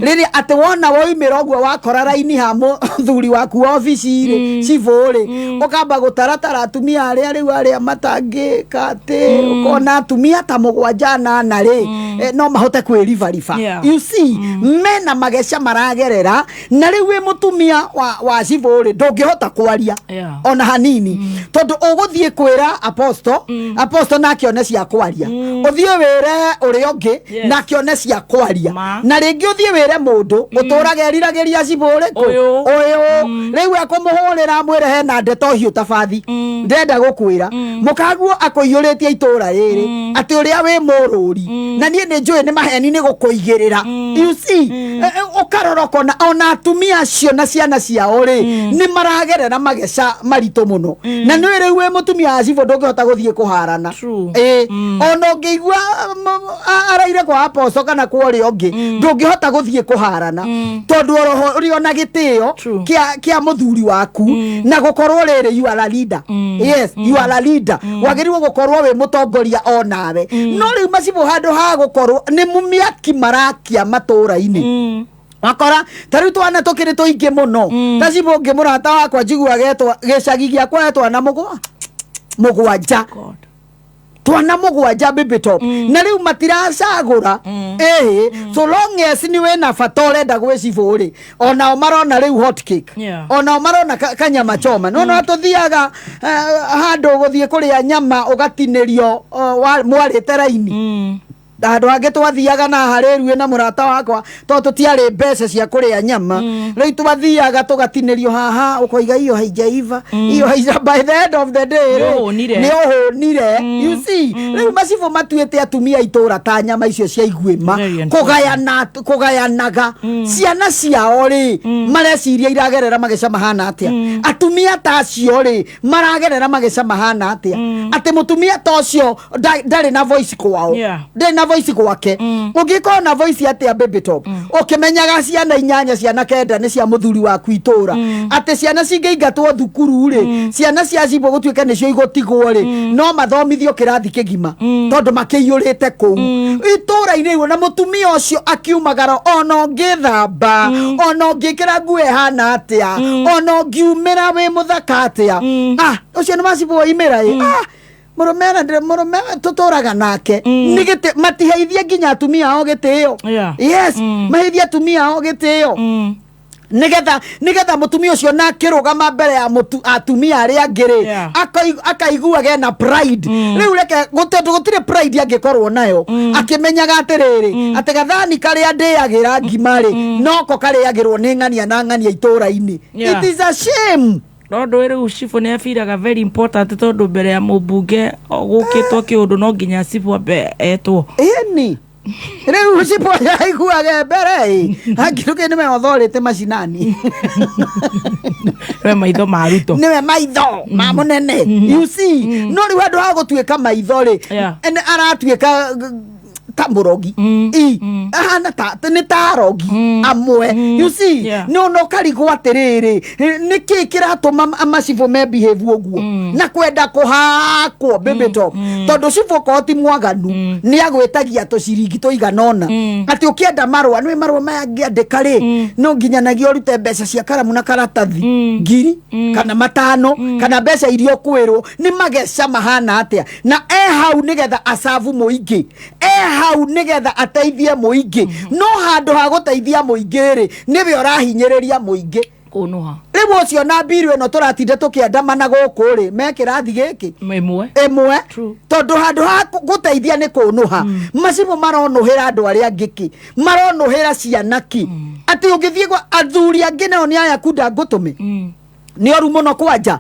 rĩrĩa atĩ wona woimĩra ũguo wakora raini ha mũthuri waku wa obici rĩ cibũ rĩ ũkamba gũtaratara atumia arĩa rĩu arĩa matangĩka atĩ ũkona atumia ta mũgwanja na rĩ no mahote kwĩribariba you see mena mageca maragerera na rĩu wĩ mũtumia wa cibũ rĩ ndũngĩhota kwaria ona hanini tondũ ũgũthiĩ kwĩra aposto na akĩone cia kwaria ũthiĩ wĩre ũrĩa ũngĩ na akĩone cia kwaria na rĩngĩ ũthiĩ wĩre mũndũ ũtũraga eriragĩria cibũ rĩ ũyũ rĩu ekũmũhũrĩra mwĩre hena ndeto hiũ tabathi ndenda gũkwĩra mũkaguo akũiyũrĩtie itũra rĩrĩ atĩ ũrĩa wĩ mũrũri na niĩ nĩ njũĩ nĩ maheni nĩ gũkũigĩrĩra you see ũkaroroko na ona atumia acio na ciana ciao rĩ nĩ maragerera mageca maritũ mũno na nĩ rĩu wĩ mũtumia acibo ndũngĩhota gũthiĩ kũharana ona ũngĩigua araire kwa apoco kana kwa ũrĩa ũngĩ ndũngĩhota gũthiĩ kũharana tondũ ũrĩ ona gĩtĩo kĩa mũthuri waku na gũkorwo rĩrĩ you are a leader yes you are a leader wagĩrĩirwo gũkorwo wĩ mũtongoria onawe no rĩu macibo handũ ha gũkorwo nĩ mũmĩaki marakia matũũra-inĩ akora tarĩu twana tũkĩrĩ tũingĩ mũno tacibo ũngĩ mũrata wakwa njiguaga gĩcagi gĩakwa etwa na mũgwanja twana mũgwanja baby top na rĩu matiracagũra so long as ni wena bata ũrenda gwĩcibũ rĩ onao marona rĩu hot cake onao marona kanyama choma no tũthiaga handũ gũthiĩ kũrĩa nyama ũgatinĩrio mwarĩte raini handũ hangĩ twathiaga na harĩruĩ na mũrata wakwa tondũ tũtiarĩ mbeca cia kũrĩa nyama rĩu twathiaga tũgatinĩrio haha ũkoiga iyo haijaiva by the end of the day nĩ ũhũnire you see rĩu macibũ matuĩte atumia itũũra ta nyama icio cia iguĩma kũgayanaga ciana ciao rĩ mareciria iragerera mageca mahana atĩa atumia ta acio rĩ maragerera mageca mahana atĩa atĩ mũtumia ta ũcio ndarĩ na voice kwao ndarĩ na voice gwake ũngĩkorwo na voice atia baby top ũkĩmenyaga ciana 8 ciana 9 nĩ cia mũthuri waku itũũra atĩ ciana cingĩingatwo thukuru rĩ ciana cia cibũ gũtuĩka nĩcio igũtigwo rĩ no mathomithio kĩrathi kĩgima tondũ makĩiyũrĩte kũu itũũra-inĩ rĩu na mũtumia ũcio akiumagara ona ũngĩthamba ona ũngĩkĩra nguo ĩhana atĩa ona ũngiumĩra wĩ mũthaka atĩa ũcio nĩ macibũ imĩra mũrũme tũtũraga nake nĩgĩtĩ matiheithie nginya atumia ao gĩtĩo yes maheithie atumia ao gĩtĩo nigetha mutumia ucio na kirugama mbere ya atumia aria angĩ akaiguaga na pride riu reke gutire pride angikorwo nayo akimenyaga atiriri ati gathani karia ndiagira ngima ri noko kariagirwo ni ng'ania na ng'ania itũũra-inĩ it is a shame Rondu rĩu cibũ nĩ abiraga very important tondũ mbere ya mũmbunge gũkĩtwo kĩũndũ no nginya cibũ ambe etwo ĩni rĩu cibũ yaiguaga mbere angĩruke nĩwe othorĩte macinani nĩwe maitho maruto nĩwe maitho ma mũnene you see no rĩu andũ ha gũtuĩka maitho rĩ aratuĩka tamurogi ahana ni tarogi amwe you see no karigwo atiriri niki kiratuma amacibũ me behave uguo na kwenda kuhakwo baby top tondu cibũ koti mwaganu ni agwetagia tuciringi tuiganona ati ukienda marwa ni marwa mangĩandĩka ri no nginyanagia urute mbeca cia karamu na karatathi ngiri kana matano kana mbeca irio kwirwo ni mageca mahana atia na hau nigetha asavu muingi hau nigetha ateithie muingi no handu ha guteithia muingi ri niwe ũrahinyĩrĩria muingi kunuha rĩu ũcio na mbiru ĩno tũratinde tũkĩandamana gũkũ rĩ me kĩrathi gĩkĩ ĩmwe tondũ handũ ha gũteithia nĩ kũnuha macibũ maronũhĩra andũ arĩa angĩ maronũhĩra ciana ki atĩ ũngĩthiĩ gwa athuri angĩ nao nĩ aya kunda ngũtũme nĩ oru mũno kwanja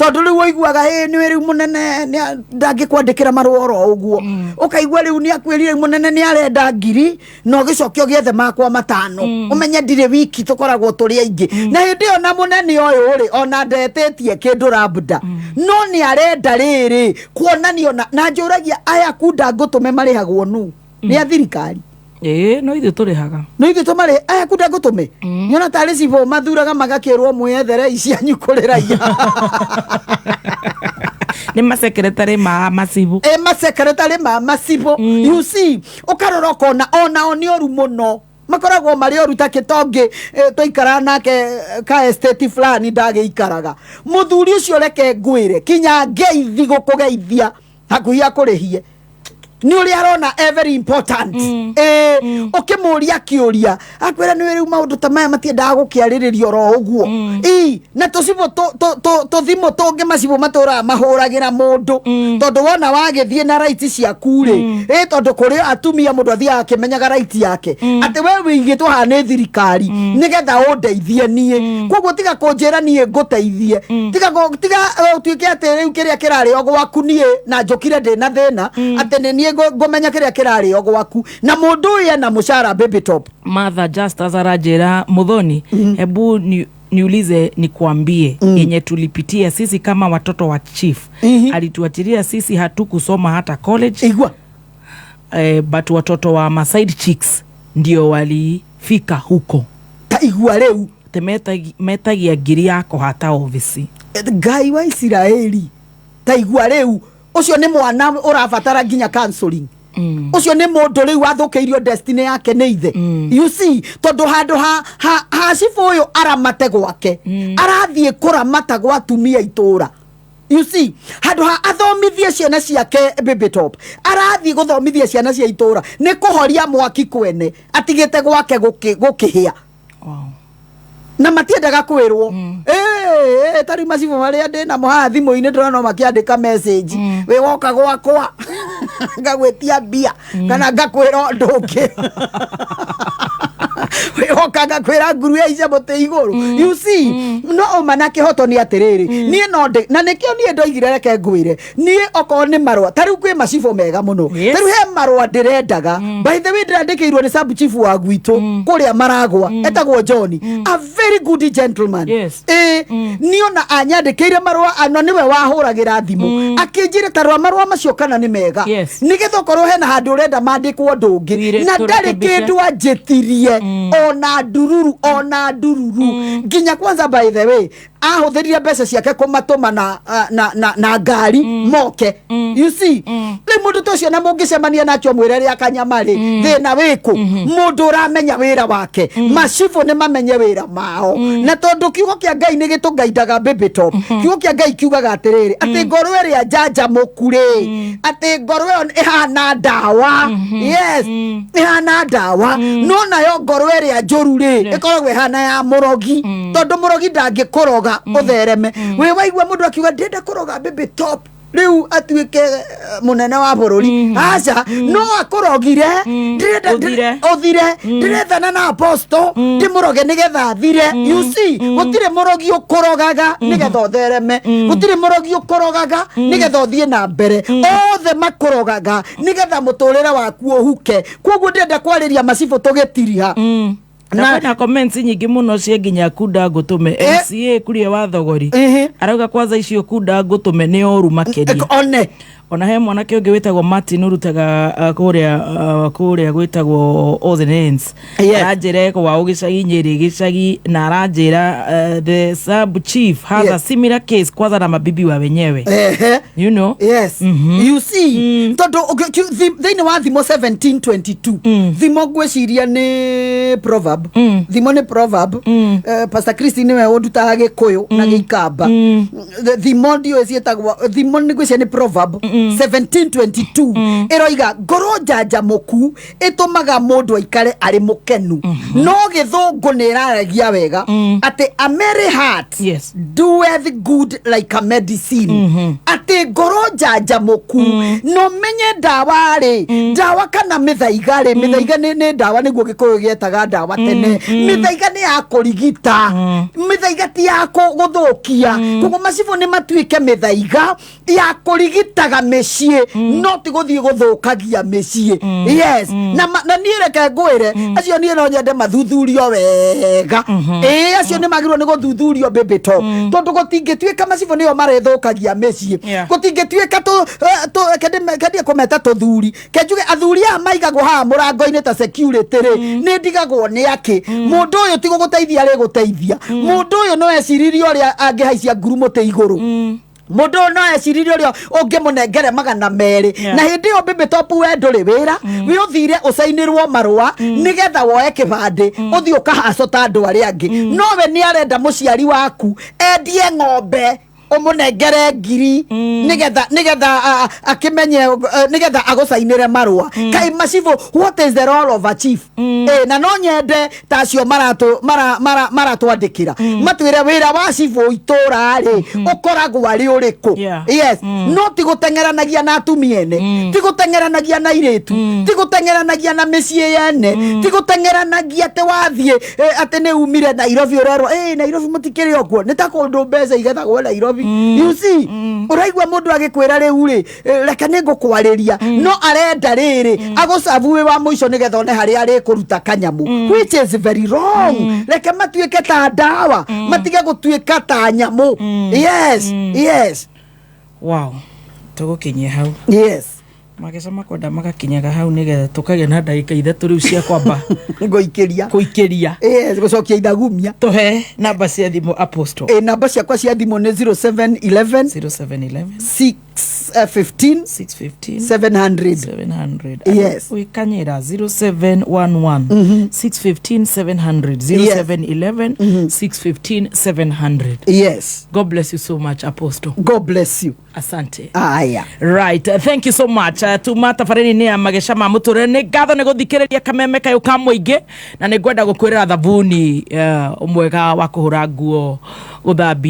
tondu riu uiguaga ni riu munene ndangĩkwandĩkĩra marũa oro ũguo ũkaigua riu ni akwĩrire munene ni arenda ngiri no gĩcokio gĩethe makwa matano ũmenye ndirĩ wiki tũkoragwo tũrĩ aingĩ na hĩndĩ ĩyo na munene ũyũ rĩ ona ndetĩtie kĩndũ rabda no nĩ arenda rĩrĩ kuonanio na njũragia aya kunda ngũtũme marĩhagwo nũ nĩ athirikari no ithuĩ tũrĩhaga no ithuĩ tũmarĩ aya kunda ngũtũme nyona tarĩ cibũ mathuraga magakĩrwo mwethere icianyu kũrĩraiya ni masekretari ma macibũ masekretari ma macibũ you see ukarora onao nĩ oru mũno makoragwo marĩ oru ta kĩtongi tũikara nake ka estate fulani ndagĩikaraga mũthuri ũcio reke ngwĩre kinya ngeithi gũkũgeithia hakuhĩ akũrĩhie ni uri arona very important ukimũria kĩũria akwĩra nĩ rĩu maũndũ ta maya matiendaga gũkĩarĩrĩrio ro ũguo na tũcibũ tũthimũ tũngĩ macibũ matũraga mahũragĩra mũndũ tondũ wona wagĩthiĩ na right ciaku rĩ tondũ kũrĩ atumia mũndũ athiaga akĩmenyaga right yake atĩ we wĩigĩtwo haha nĩ thirikari nĩgetha ũndeithie niĩ koguo tiga kũnjĩra niĩ ngũteithie tiga ũtuĩke atĩ rĩu kĩrĩa kĩrarĩ o gwaku niĩ na njũkire ndĩ na thĩna atĩ nĩ niĩ nie ngomenya kiria kirari o gwaku na mundu ye na mushara baby top Mother just azarajera Muthoni hebu niulize nikwambie yenye tulipitia sisi kama watoto wa chief alituatiria sisi hatukusoma hata college igwa but watoto wa Masaid chicks ndio walifika huko ta igwa leu metagia ngiri yako hata ofisi Ngai wa Israeli ta igwa leu ucio ni mwana urabatara nginya counseling ucio ni mundu riu athukeirio destiny yake ni ithe you see tondu handu ha cifu uyu aramate gwake arathie kuramata gwa atumia itura you see handu ha athomithie ciana ciake baby top arathie guthomithia ciana cia itura ni kuhoria mwaki kwene atigite gwake gukihia na matiendaga kwirwo tari macibo maria ndina mo ha thimu-ini ndorona makiandika message we woka gwakwa ngagwetia mbia kana ngakwira nduki we woka ngakwira nguru ya ica bote iguru you see no manake hoto ni atiriri nie no na nikio nie ndoigire reke ngwire nie oko ni marwa tari kwi macibo mega muno tari he marwa ndirendaga by the way ndirandikirwo ni sub chief wa gwitu kuria maragwa etagwo John a very good gentleman niona anyandikire marwa ano niwe wahuragira thimu akinjire tarwa marwa macio kana ni mega nigetho korwo hena handu urenda mandikwo ndungi na ndari kindu anjitirie ona ndururu nginya kwanza by the way ahuthirie mbeca ciake kumatuma na ngari moke you see le mundu tocio na mungicemania nacho mwire ria kanyamari thina wiku mundu uramenya wira wake macifu ni mamenye wira mao na tondu kiugo kia Ngai ni gitungaidaga baby top kiugo kia Ngai kiugaga atiriri ati ngorwe ria janja mukure ati ngorwe ihana dawa yes ihana dawa no nayo ngorwe ria njuru ri ikoragwe ihana ya murogi tondu murogi ndangikoroga uthereme we waigwa mundu akiuga ndenda kuroga baby top riu atuike munene wa bururi aca no akorogire othire ndirethana na apostle ndimuroge nigetha thire you see gutire murogi ukorogaga nigetha uthereme gutire murogi ukorogaga nigetha uthie na mbere othe makorogaga nigetha muturire waku uhuke koguo ndenda kwariria macibo tugitiriha na comments nyingi muno cie nginya kunda ngutume MCA kuria wa thogori arauga kwanza icio kunda ngutume ni oru makeria ona he mwanake ungi witagwo Martin urutaga kuria gwitagwo All the Names aranjire kwa ugicagi Nyeri gicagi na aranjira the sub chief has a similar case kwanza na mabibi wa wenyewe you know yes you see tondu thini wa thimo 1722 thimo gwiciria ni proverb thimo ni proverb Pastor Christine we ondutaga Gikuyu na Gikamba thimo ndio cietagwo thimo ni gwiciria ni proverb 1722 eroiga ngoro njanjamuku itumaga mundu aikare ari mukenu no githungu ni raragia wega ati a merry heart doeth good like a medicine ati ngoro njanjamuku no menye ndawa ri ndawa kana mithaiga ri mithaiga ni ndawa niguo Gikuyu gietaga ndawa tene mithaiga ni ya kurigita mithaiga ti ya guthukia koguo macibo ni matuike mithaiga ya kurigitaga mecie no ti guthie guthukagia mecie yes na nireke ngwire acio ni no nyende mathuthurio wega acio ni magirwo ni guthuthurio baby top tondu gutingituika macibo niyo marethukagia mecie gutingituika to kende kometa tuthuri kenjuge athuri a maigagwo ha murango-ini ta security ri ni ndigagwo ni aki mundu uyu ti guguteithia ri guteithia mundu uyu no eciririo ria angihaicia ngurumuti iguru mundu no eciririo rio ungimunengere magana meri na hindi yo baby top we nduri wira we uthire usainirwo marwa nigetha woe kibande uthie ukahacota andu aria angi no we ni arenda muciari waku endie ng'ombe umunengere ngiri nigetha akimenye nigetha agusainire marwa kai macibo what is the role of a chief na no nyende tacio maratwandikira matwire wira wa cibo itura ri ukoragwo ari uriku yes no ti gutengeranagia na atumiene ti gutengeranagia na iritu ti gutengeranagia na micie yene ti gutengeranagia te wathie ate ne umire Nairobi urero Nairobi mutikiri okuo nitakundu mbeca igethagwo Nairobi Nairobi. You see, uraigwa mundu agikwira riu ri reka ningukwarĩria no arenda riri agucabu wa muico nigetha one hari ari kuruta kanyamu, which is very wrong. Reke matuike ta dawa, matige gutuika ta nyamu. Yes. Wow. Tugukinyia hau. Yes. Magesa makwenda magakinyaga hau nigetha tukagĩa na ndagĩka ithatũ rĩu cia kwamba guikiria gucokia ithagumia. Tuhe namba cia thimũ Apostle. Namba ciakwa cia thimũ nĩ 0711 615 700. Yes. Wikanyira 0711 615 700 0711 615 700. Yes. God bless you so much, Apostle. God bless you. Asante. Aya. Right. Thank you so much. Tuma tafareni ni amagesha mamuture ni gatho ni guthikiriria kameme kayo ka muingi na ni ngwenda gukwirira thabuni umwega wa kuhura nguo uthambia